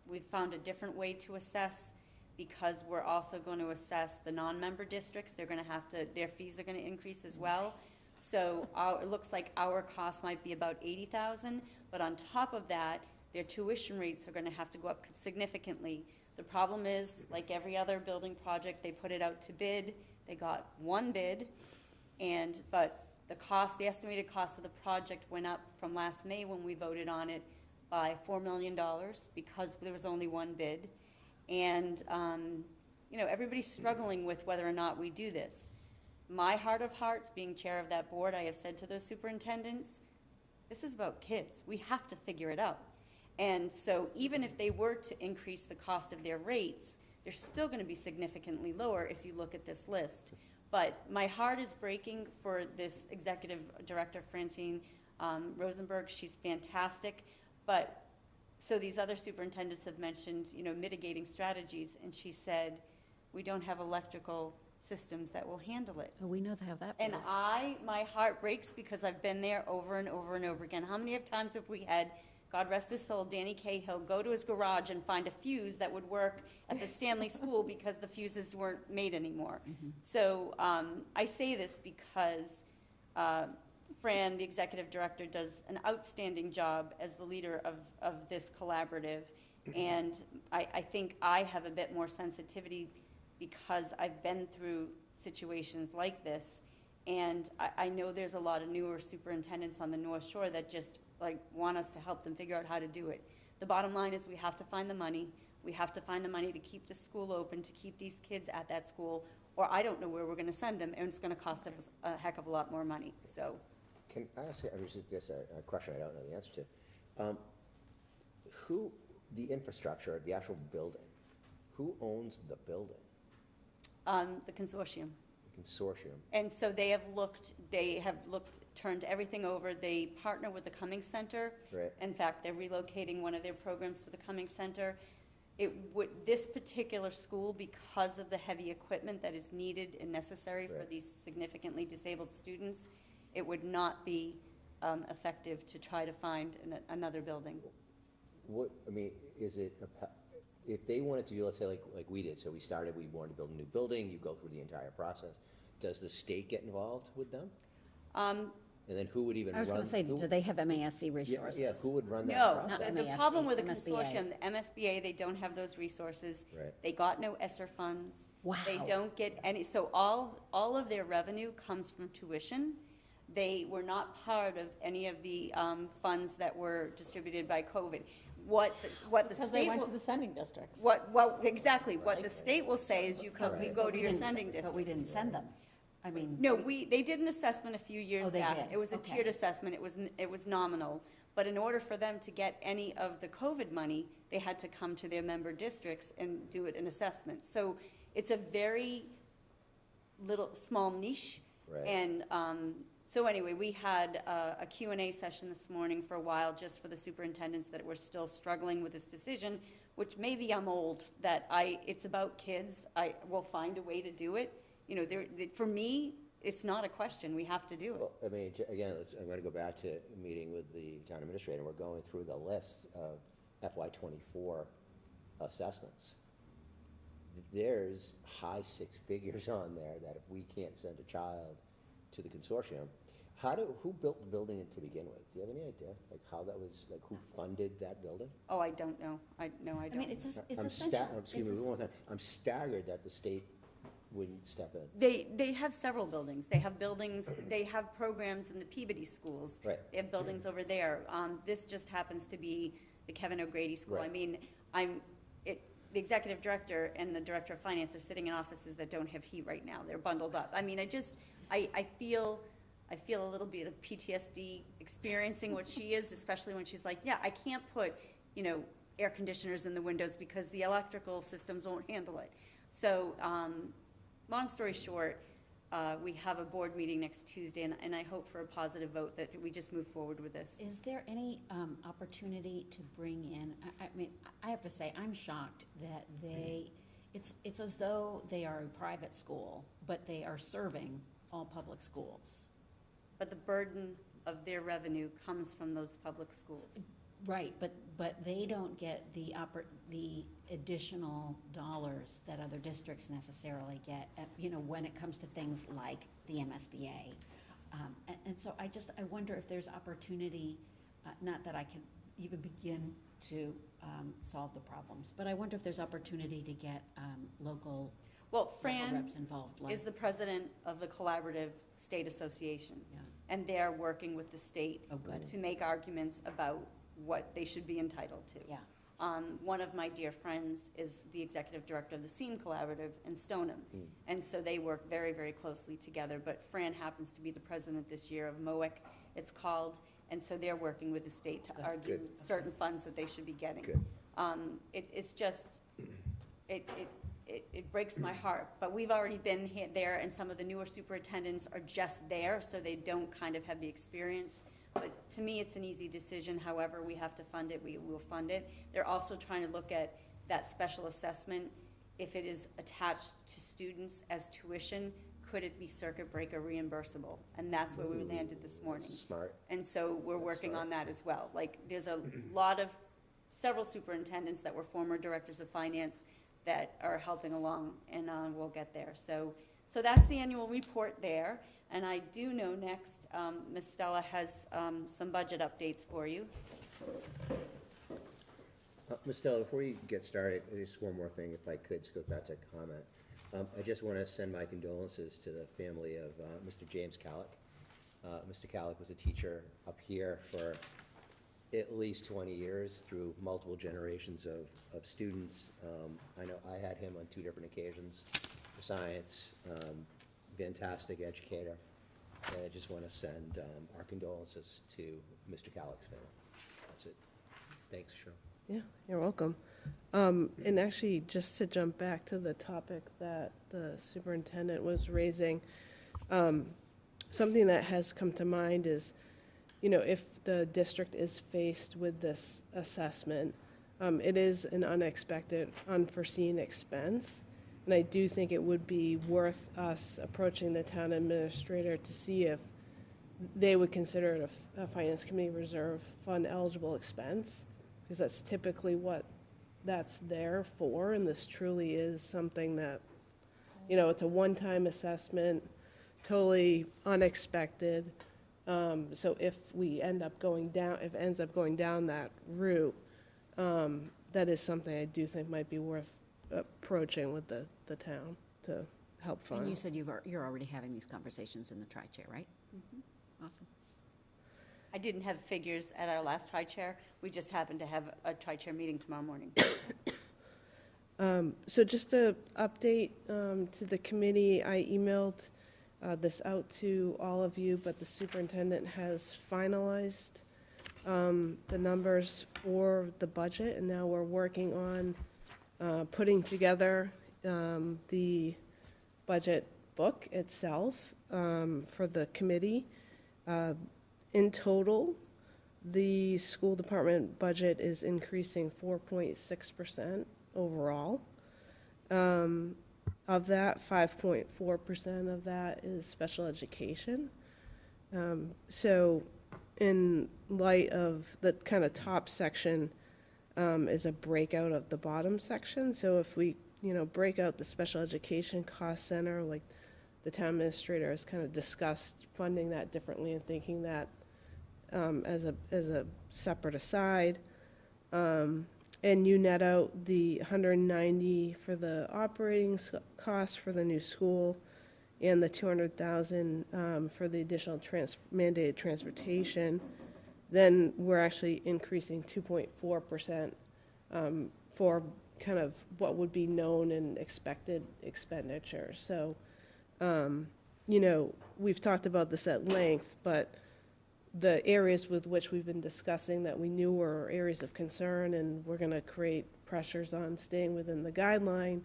we've found a different way to assess because we're also going to assess the non-member districts. They're going to have to, their fees are going to increase as well. So it looks like our cost might be about $80,000, but on top of that, their tuition rates are going to have to go up significantly. The problem is, like every other building project, they put it out to bid. They got one bid, but the estimated cost of the project went up from last May when we voted on it by $4 million because there was only one bid. And, everybody's struggling with whether or not we do this. my heart of hearts, being chair of that board, I have said to those superintendents, this is about kids. We have to figure it out. And so even if they were to increase the cost of their rates, they're still going to be significantly lower if you look at this list. But my heart is breaking for this executive director, Francine Rosenberg. She's fantastic. But so these other superintendents have mentioned, mitigating strategies, and she said, we don't have electrical systems that will handle it. Oh, we know how that And feels. my heart breaks because I've been there over and over and over again. How many times have we had, God rest his soul, Danny Cahill go to his garage and find a fuse that would work at the Stanley School because the fuses weren't made anymore? So I say this because Fran, the executive director, does an outstanding job as the leader of this collaborative. And I think I have a bit more sensitivity because I've been through situations like this. And I know there's a lot of newer superintendents on the North Shore that just want us to help them figure out how to do it. The bottom line is we have to find the money. We have to find the money to keep the school open, to keep these kids at that school, or I don't know where we're going to send them, and it's going to cost us a heck of a lot more money. So, Can I ask you, just a question I don't know the answer to. The infrastructure, the actual building, who owns the building? the consortium. Consortium. And so they have looked, turned everything over. They partner with the Cummings Center. Right. In fact, they're relocating one of their programs to the Cummings Center. This particular school, because of the heavy equipment that is needed and necessary for Right. these significantly disabled students, it would not be effective to try to find another building. Is it, if they wanted to do, let's say like we did, so we wanted to build a new building, you go through the entire process, does the state get involved with them? And then who would even run? I was going to say, do they have MASC resources? Yeah, who would run that No, process? the MASC, problem with the MSBA. consortium, the MSBA, they don't have those resources. Right. They got no ESSER funds. Wow. They don't get any, so all of their revenue comes from tuition. They were not part of any of the funds that were distributed by COVID. What the Because state they went will, to the sending districts. exactly, what the state will say is you go to your sending district. But we didn't send them. I mean. No, they did an assessment a few years Oh, they back. did? It was a Okay. tiered assessment, it was nominal. But in order for them to get any of the COVID money, they had to come to their member districts and do an assessment. So it's a very small niche. Right. And so anyway, we had a Q&A session this morning for a while, just for the superintendents that were still struggling with this decision, which maybe I'm old, that it's about kids. I will find a way to do it. For me, it's not a question. We have to do it. Well, again, I'm going to go back to a meeting with the town administrator. We're going through the list of FY24 assessments. There's high six figures on there that if we can't send a child to the consortium, who built the building to begin with? Do you have any idea, how that was, who funded that building? Oh, I don't know. I don't. I mean, it's I'm essential. excuse me, one more time. I'm staggered that the state wouldn't step in. They have several buildings. They have buildings, they have programs in the Peabody schools. Right. They have buildings over there. This just happens to be the Kevin O'Grady School. Right. I mean, the executive director and the director of finance are sitting in offices that don't have heat right now. They're bundled up. I mean, I feel a little bit of PTSD experiencing what she is, especially when she's like, yeah, I can't put, air conditioners in the windows because the electrical systems won't handle it. So, long story short, we have a board meeting next Tuesday, and I hope for a positive vote that we just move forward with this. Is there any opportunity to bring in, I mean, I have to say, I'm shocked that it's as though they are a private school, but they are serving all public schools. But the burden of their revenue comes from those public schools. Right, but they don't get the additional dollars that other districts necessarily get, when it comes to things like the MSBA. And so I wonder if there's opportunity, not that I can even begin to solve the problems, but I wonder if there's opportunity to get local Fran reps involved. is the president of the Collaborative State Association. Yeah. And they're working with the state Oh, good. to make arguments about what they should be entitled to. Yeah. One of my dear friends is the executive director of the SEAM Collaborative in Stoneham. And so they work very, very closely together. But Fran happens to be the president this year of MOEC, it's called. And so they're working with the state to argue certain funds that they should be getting. Good. It's just, it breaks my heart. But we've already been there, and some of the newer superintendents are just there, so they don't kind of have the experience. But to me, it's an easy decision. However we have to fund it, we will fund it. They're also trying to look at that special assessment. If it is attached to students as tuition, could it be circuit breaker reimbursable? And that's where we landed this morning. Smart. And so we're working on that as well. Like, there's a lot of, several superintendents that were former directors of finance that are helping along, and we'll get there. So that's the annual report there. And I do know next, Ms. Stella has some budget updates for you. Ms. Stella, before you get started, just one more thing, if I could, just go back to a comment. I just want to send my condolences to the family of Mr. James Calick. Mr. Calick was a teacher up here for at least 20 years through multiple generations of students. I know I had him on 2 different occasions for science. Fantastic educator. And I just want to send our condolences to Mr. Calick's family. That's it. Thanks, Cheryl. Yeah, you're welcome. And actually, just to jump back to the topic that the superintendent was raising, something that has come to mind is, you know, if the district is faced with this assessment, it is an unexpected, unforeseen expense. And I do think it would be worth us approaching the town administrator to see if they would consider it a finance committee reserve fund eligible expense, because that's typically what that's there for. And this truly is something that, you know, it's a one-time assessment, totally unexpected. So if we end up going down, if it ends up going down that route, that is something I do think might be worth approaching with the town to help fund. And you said you're already having these conversations in the tri-chair, right? Awesome. I didn't have figures at our last tri-chair. We just happened to have a tri-chair meeting tomorrow morning. So just to update to the committee, I emailed this out to all of you, but the superintendent has finalized the numbers for the budget, and now we're working on putting together the budget book itself for the committee. In total, the school department budget is increasing 4.6% overall. Of that, 5.4% of that is special education. So in light of the kind of top section is a breakout of the bottom section. So if we, you know, break out the special education cost center, like the town administrator has kind of discussed funding that differently and thinking that as a separate aside. And you net out the 190 for the operating costs for the new school and the 200,000 for the additional mandated transportation, then we're actually increasing 2.4% for kind of what would be known and expected expenditure. So, you know, we've talked about this at length, but the areas with which we've been discussing that we knew were areas of concern, and we're going to create pressures on staying within the guideline.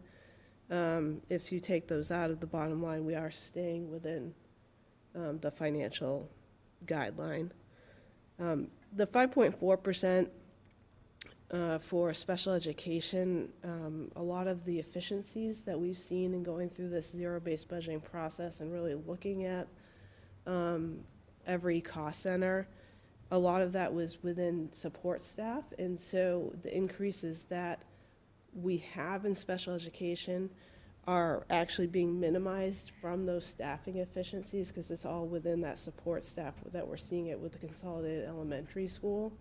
If you take those out of the bottom line, we are staying within the financial guideline. The 5.4% for special education, a lot of the efficiencies that we've seen in going through this zero-based budgeting process and really looking at every cost center, a lot of that was within support staff. And so the increases that we have in special education are actually being minimized from those staffing efficiencies, because it's all within that support staff that we're seeing it with the consolidated elementary school.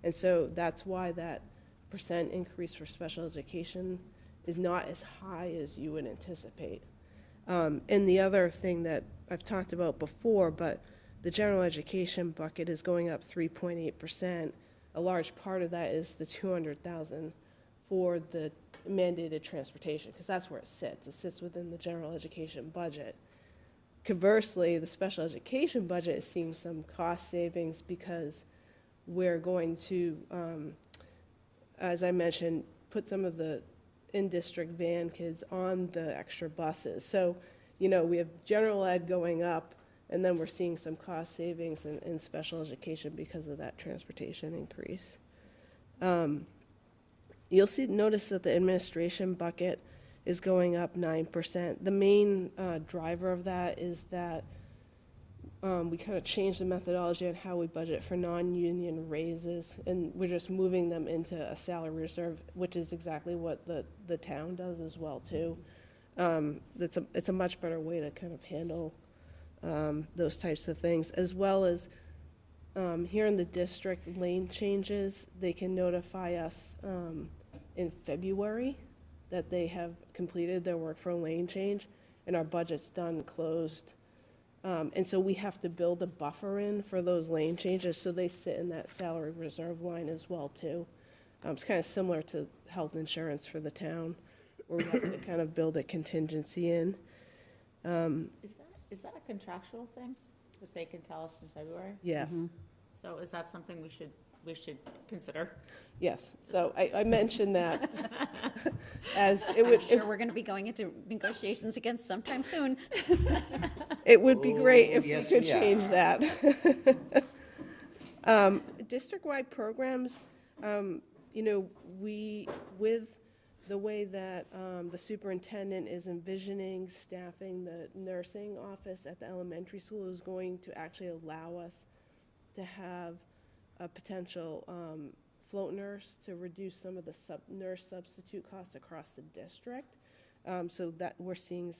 And so that's why that percent increase for special education is not as high as you would anticipate. And the other thing that I've talked about before, but the general education bucket is going up 3.8%, a large part of that is the 200,000 for the mandated transportation, because that's where it sits. It sits within the general education budget. Conversely, the special education budget is seeing some cost savings because we're going to, as I mentioned, put some of the in-district van kids on the extra buses. So, you know, we have general ed going up, and then we're seeing some cost savings in special education because of that transportation increase. You'll notice that the administration bucket is going up 9%. The main driver of that is that we kind of changed the methodology on how we budget for non-union raises, and we're just moving them into a salary reserve, which is exactly what the town does as well, too. It's a much better way to kind of handle those types of things, as well as here in the district, lane changes, they can notify us in February that they have completed their work for a lane change, and our budget's done, closed. And so we have to build a buffer in for those lane changes, so they sit in that salary reserve line as well, too. It's kind of similar to health insurance for the town, where we have to kind of build a contingency in. Is that a contractual thing that they can tell us in February? Yes. So is that something we should consider? Yes, so I mentioned that as it I'm would, sure we're going to be going into negotiations again sometime soon. it would be great Oh, if we yes, could we are. change that. District-wide programs, you know, with the way that the superintendent is envisioning staffing the nursing office at the elementary school is going to actually allow us to have a potential float nurse to reduce some of the nurse substitute costs across the district. So that we're seeing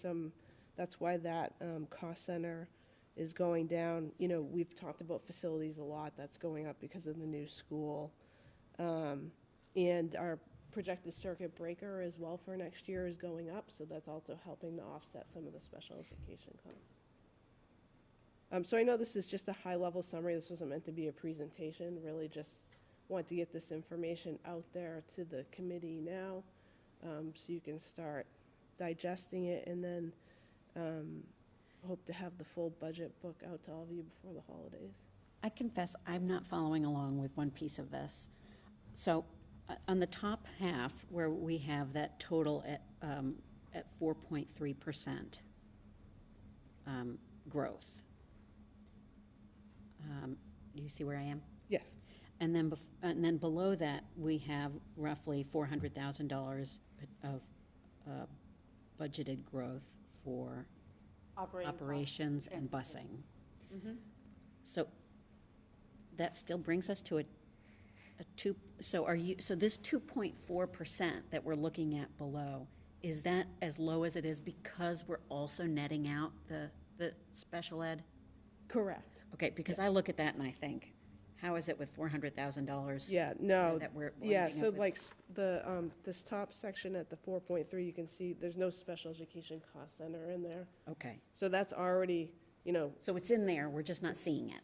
that's why that cost center is going down. You know, we've talked about facilities a lot. That's going up because of the new school. And our projected circuit breaker as well for next year is going up, so that's also helping to offset some of the special education costs. So I know this is just a high-level summary. This wasn't meant to be a presentation, really just want to get this information out there to the committee now, so you can start digesting it, and then hope to have the full budget book out to all of you before the holidays. I confess, I'm not following along with one piece of this. So on the top half, where we have that total at 4.3% growth, do you see where I am? Yes. And then below that, we have roughly $400,000 of budgeted growth for operations and busing. So that still brings us to a two. So this 2.4% that we're looking at below, is that as low as it is because we're also netting out the special ed? Correct. Okay, because I look at that and I think, how is it with $400,000? Yeah, no, that we're yeah, ending so up with- like this top section at the 4.3, you can see there's no special education cost center in there. Okay, So that's already, you know, so it's in there, we're just not seeing it.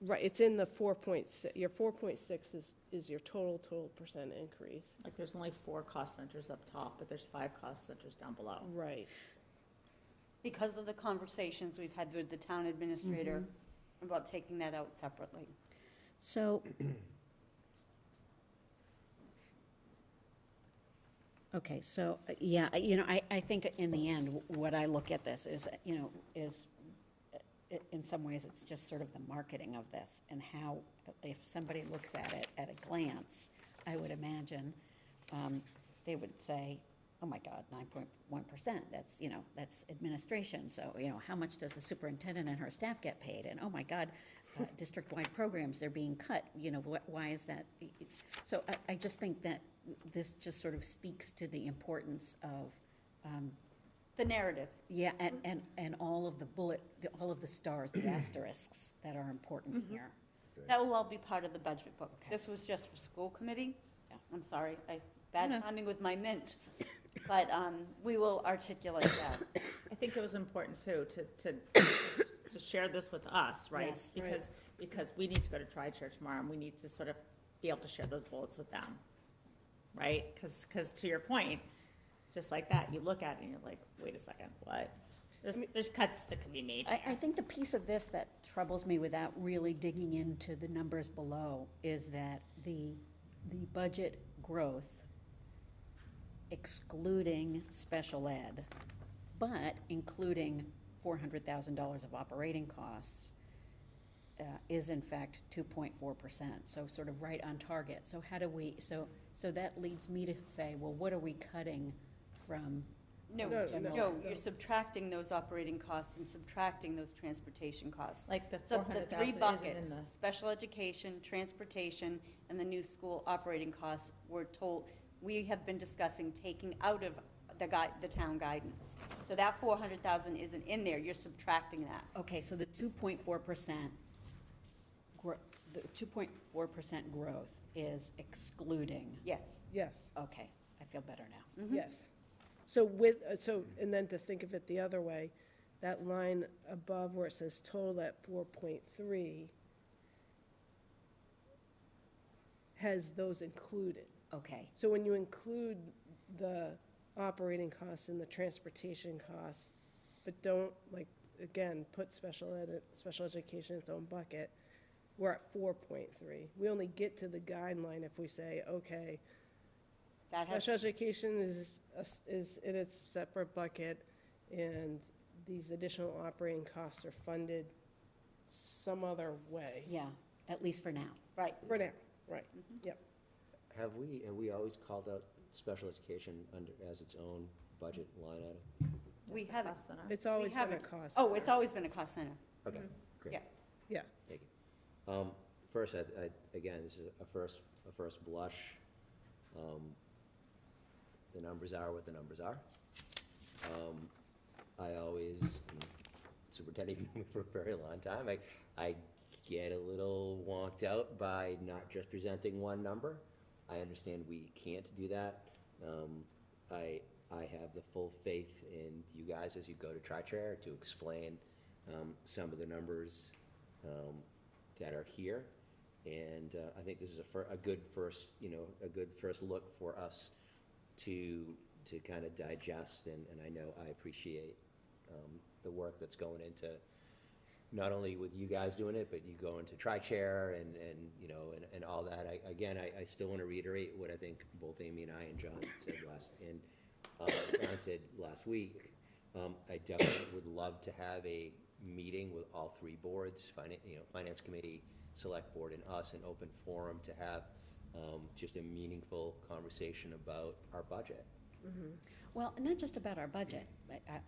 right, it's in the 4.6, your 4.6 is your total percent increase. Like, there's only 4 cost centers up top, but there's 5 cost centers down below. Right. Because of the conversations we've had with the town administrator about taking that out separately. So, okay, so, yeah, you know, I think in the end, what I look at this is, you know, is, in some ways, it's just sort of the marketing of this, and how, if somebody looks at it at a glance, I would imagine, they would say, oh my God, 9.1%, that's, you know, that's administration, so, you know, how much does the superintendent and her staff get paid? And, oh my God, district-wide programs, they're being cut, you know, why is that? So I just think that this just sort of speaks to the importance of, The narrative. yeah, and all of all of the stars, the asterisks that are important here. That will all be part of the budget book. Okay. This was just for school committee. Yeah. I'm sorry, No. bad timing with my mint. But we will articulate that. I think it was important, too, to share this with us, right? Yes. Because we need to go to Tri-Chair tomorrow, and we need to sort of be able to share those bullets with them, right? Because to your point, just like that, you look at it and you're like, wait a second, what? There's cuts that can be made I here. think the piece of this that troubles me without really digging into the numbers below is that the budget growth, excluding special ed, but including $400,000 of operating costs, is in fact 2.4%, so sort of right on target. So how do we, so that leads me to say, well, what are we cutting from? No, No. you're subtracting those operating costs and subtracting those transportation costs. Like the So the 400,000 three isn't in buckets, the, special education, transportation, and the new school operating costs, we're told, we have been discussing taking out of the town guidance. So that 400,000 isn't in there, you're subtracting that. Okay, so the 2.4%, the 2.4% growth is excluding, Yes. Yes, okay, I feel better now. yes. So with, and then to think of it the other way, that line above where it says total at 4.3 has those included. Okay, So when you include the operating costs and the transportation costs, but don't, like, again, put special education in its own bucket, we're at 4.3. We only get to the guideline if we say, okay, That has, special education is in its separate bucket, and these additional operating costs are funded some other way. yeah, at least for now. right. For now, right, yep. Have we always called out special education as its own budget line item? We the haven't. cost center. It's always been a haven't. cost. Oh, it's always been a cost center. Okay, great. Yeah. Yeah, Thank you. First, again, this is a first blush. The numbers are what the numbers are. I always, superintendent for a very long time, I get a little wonked out by not just presenting one number. I understand we can't do that. I have the full faith in you guys as you go to tri-chair to explain some of the numbers that are here. And I think this is a good first look for us to kind of digest, and I know I appreciate the work that's going into, not only with you guys doing it, but you go into tri-chair and all that. I still want to reiterate what I think both Amy and I and John said Karen said last week. I definitely would love to have a meeting with all three boards, finance committee, select board, and us, an open forum to have just a meaningful conversation about our budget. Well, not just about our budget,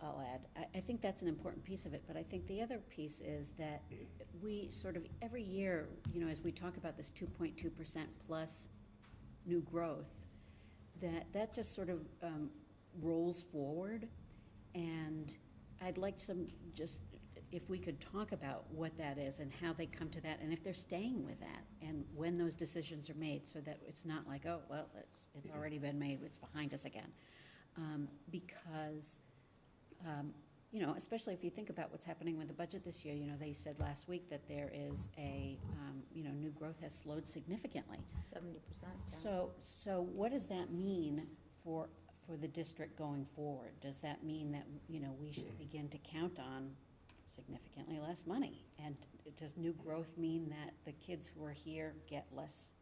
I'll add. I think that's an important piece of it, but I think the other piece is that we sort of, every year, as we talk about this 2.2% plus new growth, that just sort of rolls forward, and I'd like some, just, if we could talk about what that is and how they come to that, and if they're staying with that, and when those decisions are made, so that it's not like, oh, well, it's already been made, it's behind us again. Because, especially if you think about what's happening with the budget this year, they said last week that there is a, new growth has slowed significantly. 70%. So what does that mean for the district going forward? Does that mean that, we should begin to count on significantly less money? And does new growth mean that the kids who are here get less,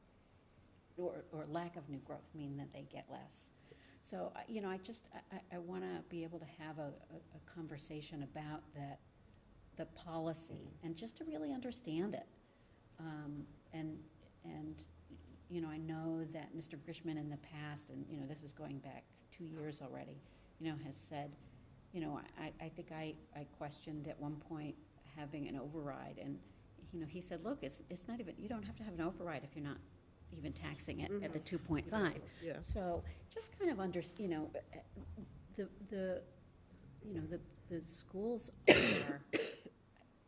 or lack of new growth mean that they get less? So, I want to be able to have a conversation about the policy, and just to really understand it. I know that Mr. Grishman in the past, and, this is going back 2 years already, has said, I think I questioned at one point having an override, and, he said, look, it's not even, you don't have to have an override if you're not even taxing it at the 2.5. Yeah. So just kind of the schools are,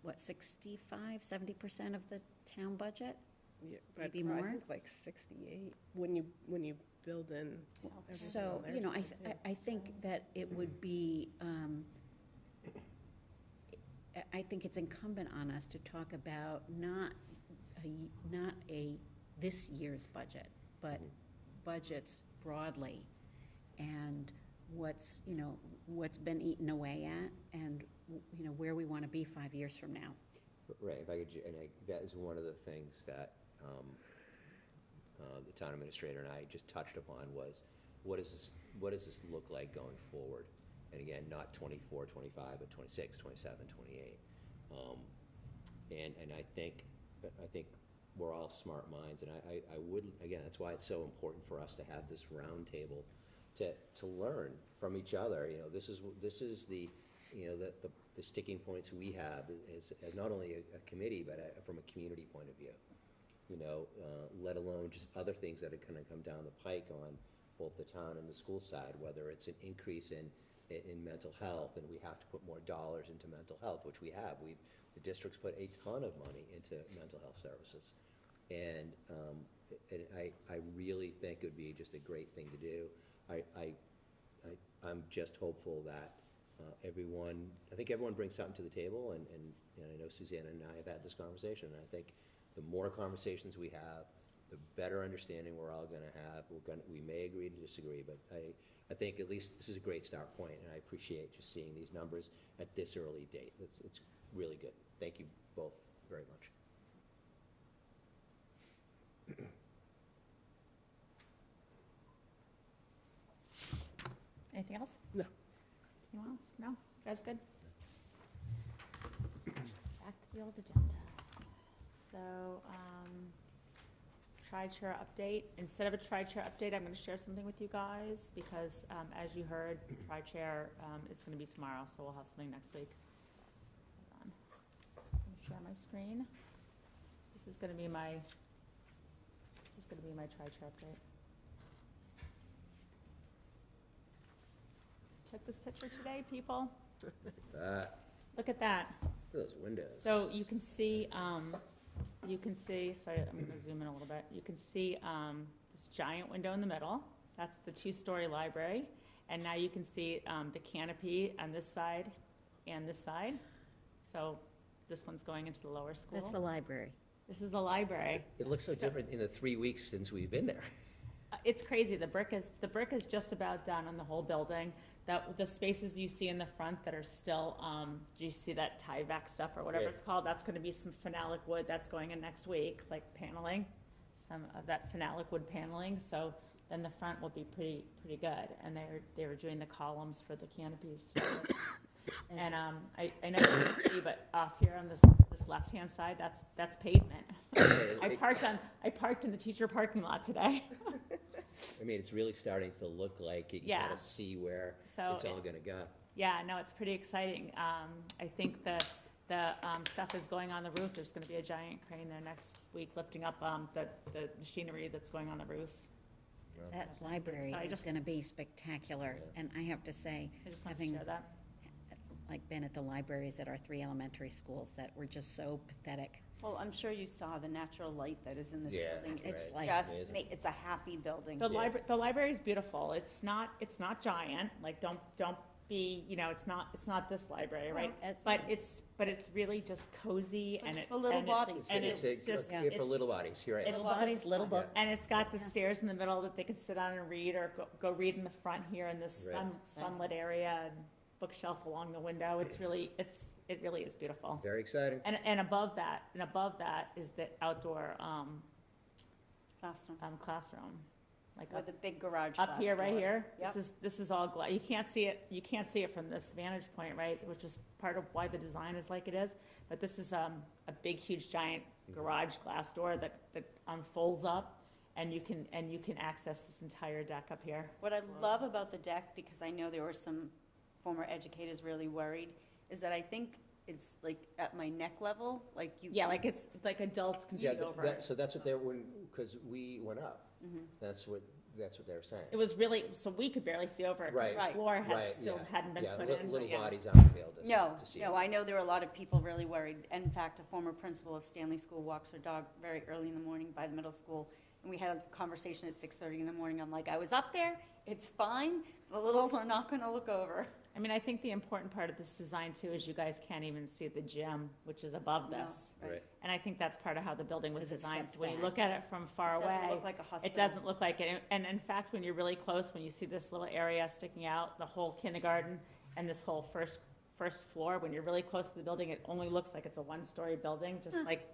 what, 65-70% of the town budget? Yeah, Maybe I more? think like 68, when you build in everything So, on there. I think that it would be, I think it's incumbent on us to talk about not a this year's budget, but budgets broadly, and what's, you know, what's been eaten away at, and, you know, where we want to be 5 years from now. Right, if I could, that is one of the things that the town administrator and I just touched upon was, what does this look like going forward? And again, not 24, 25, but 26, 27, 28. And I think we're all smart minds, and I would, again, that's why it's so important for us to have this round table to learn from each other. You know, this is the, you know, the sticking points we have as not only a committee, but from a community point of view. You know, let alone just other things that are gonna come down the pike on both the town and the school side, whether it's an increase in mental health, and we have to put more dollars into mental health, which we have. The district's put a ton of money into mental health services. And I really think it would be just a great thing to do. I'm just hopeful that I think everyone brings something to the table, and I know Susanna and I have had this conversation, and I think the more conversations we have, the better understanding we're all gonna have. We may agree to disagree, but I think at least this is a great start point, and I appreciate just seeing these numbers at this early date. It's really good. Thank you both very much. Anything else? No. Anyone else? No? You guys good? Back to the old agenda. So, tri-chair update. Instead of a tri-chair update, I'm gonna share something with you guys, because, as you heard, tri-chair, is gonna be tomorrow, so we'll have something next week. Hold on. I'm gonna share my screen. This is gonna be my tri-chair update. Check this picture today, people. Look at that. Look at those windows. So you can see, sorry, I'm gonna zoom in a little bit. You can see, this giant window in the middle. That's the two-story library. And now you can see, the canopy on this side and this side. So this one's going into the lower school. That's the library. This is the library. It looks so different in the 3 weeks since we've been there. It's crazy. The brick is just about done on the whole building. The spaces you see in the front that are still, do you see that Tyvek stuff or whatever Yeah. it's called? That's gonna be some phenolic wood that's going in next week, like paneling, some of that phenolic wood paneling. So then the front will be pretty good. And they were doing the columns for the canopies too. And I know you can see, but off here on this left-hand side, that's pavement. I parked in the teacher parking lot today. I mean, it's really starting to look like you can Yeah. kind of see where So it's all gonna go. Yeah, no, it's pretty exciting. I think the stuff is going on the roof. There's gonna be a giant crane there next week lifting up the machinery that's going on the roof. That library So I is just- gonna be spectacular, and I have to say, I just wanted to having share that. like been at the libraries at our 3 elementary schools that were just so pathetic. Well, I'm sure you saw the natural light that is in this Yeah, building. right. It's like- just, Amazing. it's a happy building. The library is beautiful. It's not giant. Like, don't be, you know, it's not this library, right? as- But it's really just cozy, and It's for little bodies, And It's it's just, yeah, for it's- little bodies, you're right. it's Little bodies, just- little books. And it's got the stairs in the middle that they can sit on and read, or go read in the front here in this Right. sunlit area, and bookshelf along the window. It really is beautiful. Very exciting. And above that is the outdoor Classroom classroom, like with a big garage up here, glass right door. here. Yep. This is all glass. You can't see it from this vantage point, right? Which is part of why the design is like it is. But this is a big, huge, giant garage glass door that folds up, and you can access this entire deck up here. What I love about the deck, because I know there were some former educators really worried, is that I think it's like at my neck level, like you. Yeah, like it's like adults can see Yeah, over it. so that's what they were, because we went up. Mm-hmm. That's what they were saying. It was really, so we could barely see over it. 'Cause Right, The floor right, still yeah. hadn't been Yeah, put in. but little yeah. bodies aren't gonna be able to see. No, I know there were a lot of people really worried. In fact, a former principal of Stanley School walks her dog very early in the morning by the middle school, and we had a conversation at 6:30 in the morning. I'm like, I was up there, it's fine, the littles are not gonna look over. I mean, I think the important part of this design too is you guys can't even see the gym, which is above No, this. Right. And I think that's part of how the building was 'Cause it designed. stepped So when you back. look at it from far It away. doesn't look like a hospital. It doesn't look like it. And in fact, when you're really close, when you see this little area sticking out, the whole kindergarten and this whole first floor, when you're really close to the building, it only looks like it's a one-story building,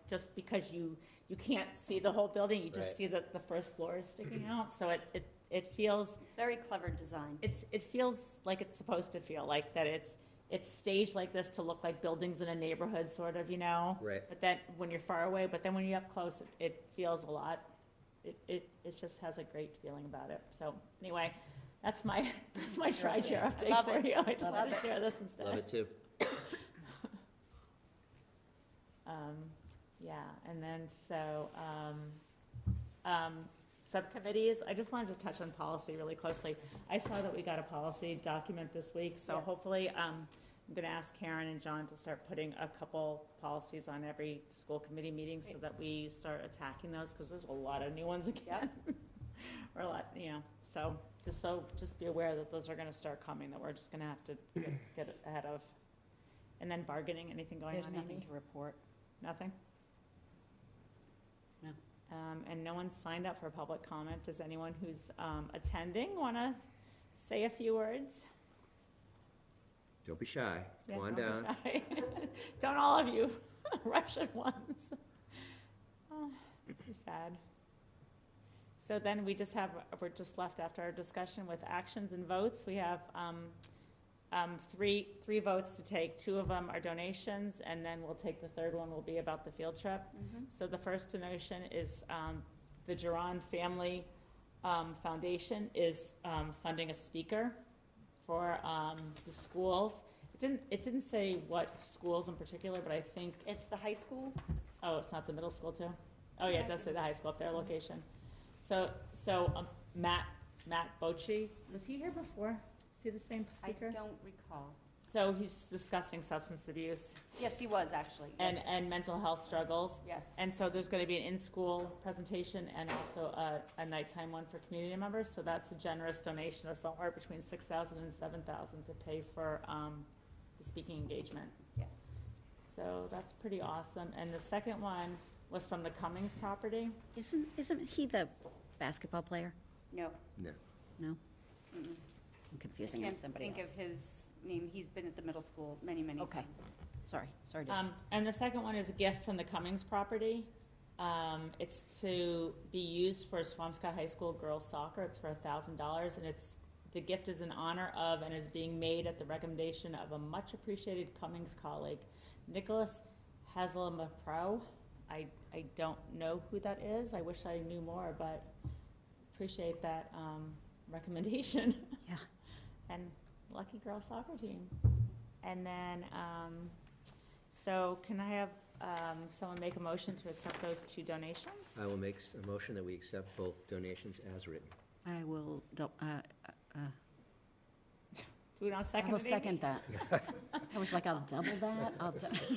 just because you can't see the whole building, you just Right. see that the first floor is sticking out. So it feels, It's very clever design. it feels like it's supposed to feel, like that it's staged like this to look like buildings in a neighborhood, sort of, you know? Right. But then, when you're far away, but then when you're up close, it feels a lot, it just has a great feeling about it. So, anyway, that's my tri-chair update Love for it. you. I just Love wanted to it. share this instead. Love it too. Yeah, and then, so, subcommittees, I just wanted to touch on policy really closely. I saw that we got a policy document this week, so Yes. hopefully, I'm gonna ask Karen and John to start putting a couple policies on every school committee meeting so that we start attacking those, because there's a lot of new ones again. Or a lot, you know, so just be aware that those are gonna start coming, that we're just gonna have to get ahead of. And then bargaining, anything going There's on, nothing Amy? to report. Nothing? No. And no one signed up for public comment. Does anyone who's attending want to say a few words? Don't be shy. Yeah, Come on don't down. be shy. Don't all of you rush at once. Oh, too sad. So then we're just left after our discussion with actions and votes. We have three votes to take. Two of them are donations, and then we'll take the third one will be about the field trip. So the first donation is the Giron Family Foundation is funding a speaker for the schools. It didn't say what schools in particular, but I think, It's the high school. oh, it's not the middle school too? Oh, yeah, it does say the high school up there, location. So Matt Bocci, was he here before? Is he the same I speaker? don't recall. So he's discussing substance abuse Yes, he was actually. Yes. and mental health struggles. Yes. And so there's gonna be an in-school presentation and also a nighttime one for community members. So that's a generous donation of somewhere between $6,000 and $7,000 to pay for the speaking engagement. Yes. So that's pretty awesome. And the second one was from the Cummings property. Isn't he the basketball player? No. No. No? Mm-mm. I'm confusing him Can't with somebody think else. of his name. He's been at the middle school many times. Okay, sorry to. And the second one is a gift from the Cummings property. It's to be used for Swampscott High School girls soccer. It's for $1,000, and the gift is in honor of and is being made at the recommendation of a much appreciated Cummings colleague, Nicholas Haslamapro. I don't know who that is. I wish I knew more, but appreciate that recommendation. Yeah. And lucky girls soccer team. And then, so can I have someone make a motion to accept those two donations? I will make a motion that we accept both donations as written. I will, Do we not second I will it, Amy? second that. I was like, I'll double that,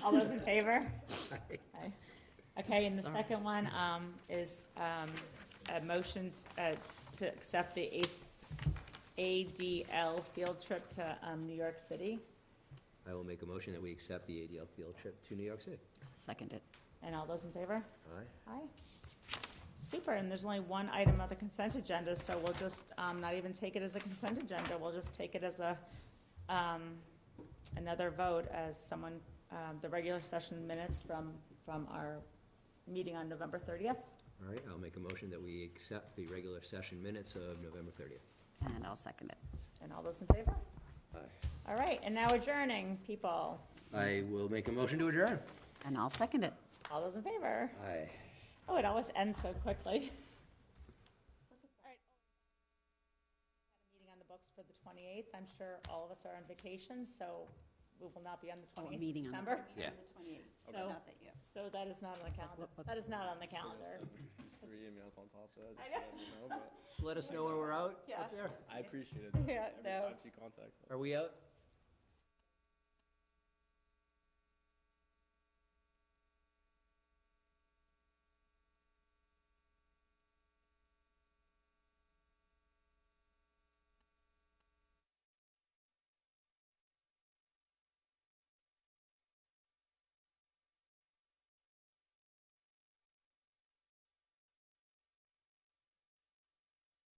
All those in favor? Aye. Okay, and the Sorry. second one is a motion to accept the ADL field trip to New York City. I will make a motion that we accept the ADL field trip to New York City. second it. And all those in favor? Aye. Aye. Super, and there's only one item of the consent agenda, so we'll just not even take it as a consent agenda. We'll just take it as another vote as someone, the regular session minutes from our meeting on November 30th. All right, I'll make a motion that we accept the regular session minutes of November 30th. And I'll second it. And all those in favor? Aye. All right, and now adjourning, people. I will make a motion to adjourn. And I'll second it. All those in favor? Aye. Oh, it always ends so quickly. All right. Had a meeting on the books for the 28th. I'm sure all of us are on vacation, so we will not be on the Oh, a 28th meeting on the December. Yeah. The 28th. So- Not that you. So that is not on the calendar. That is not on the calendar. Just 3 emails on top of that, I just to let you know, but So let us know when we're out Yeah. up there. I appreciate it. Yeah, Every no. time she contacts us. Are we out?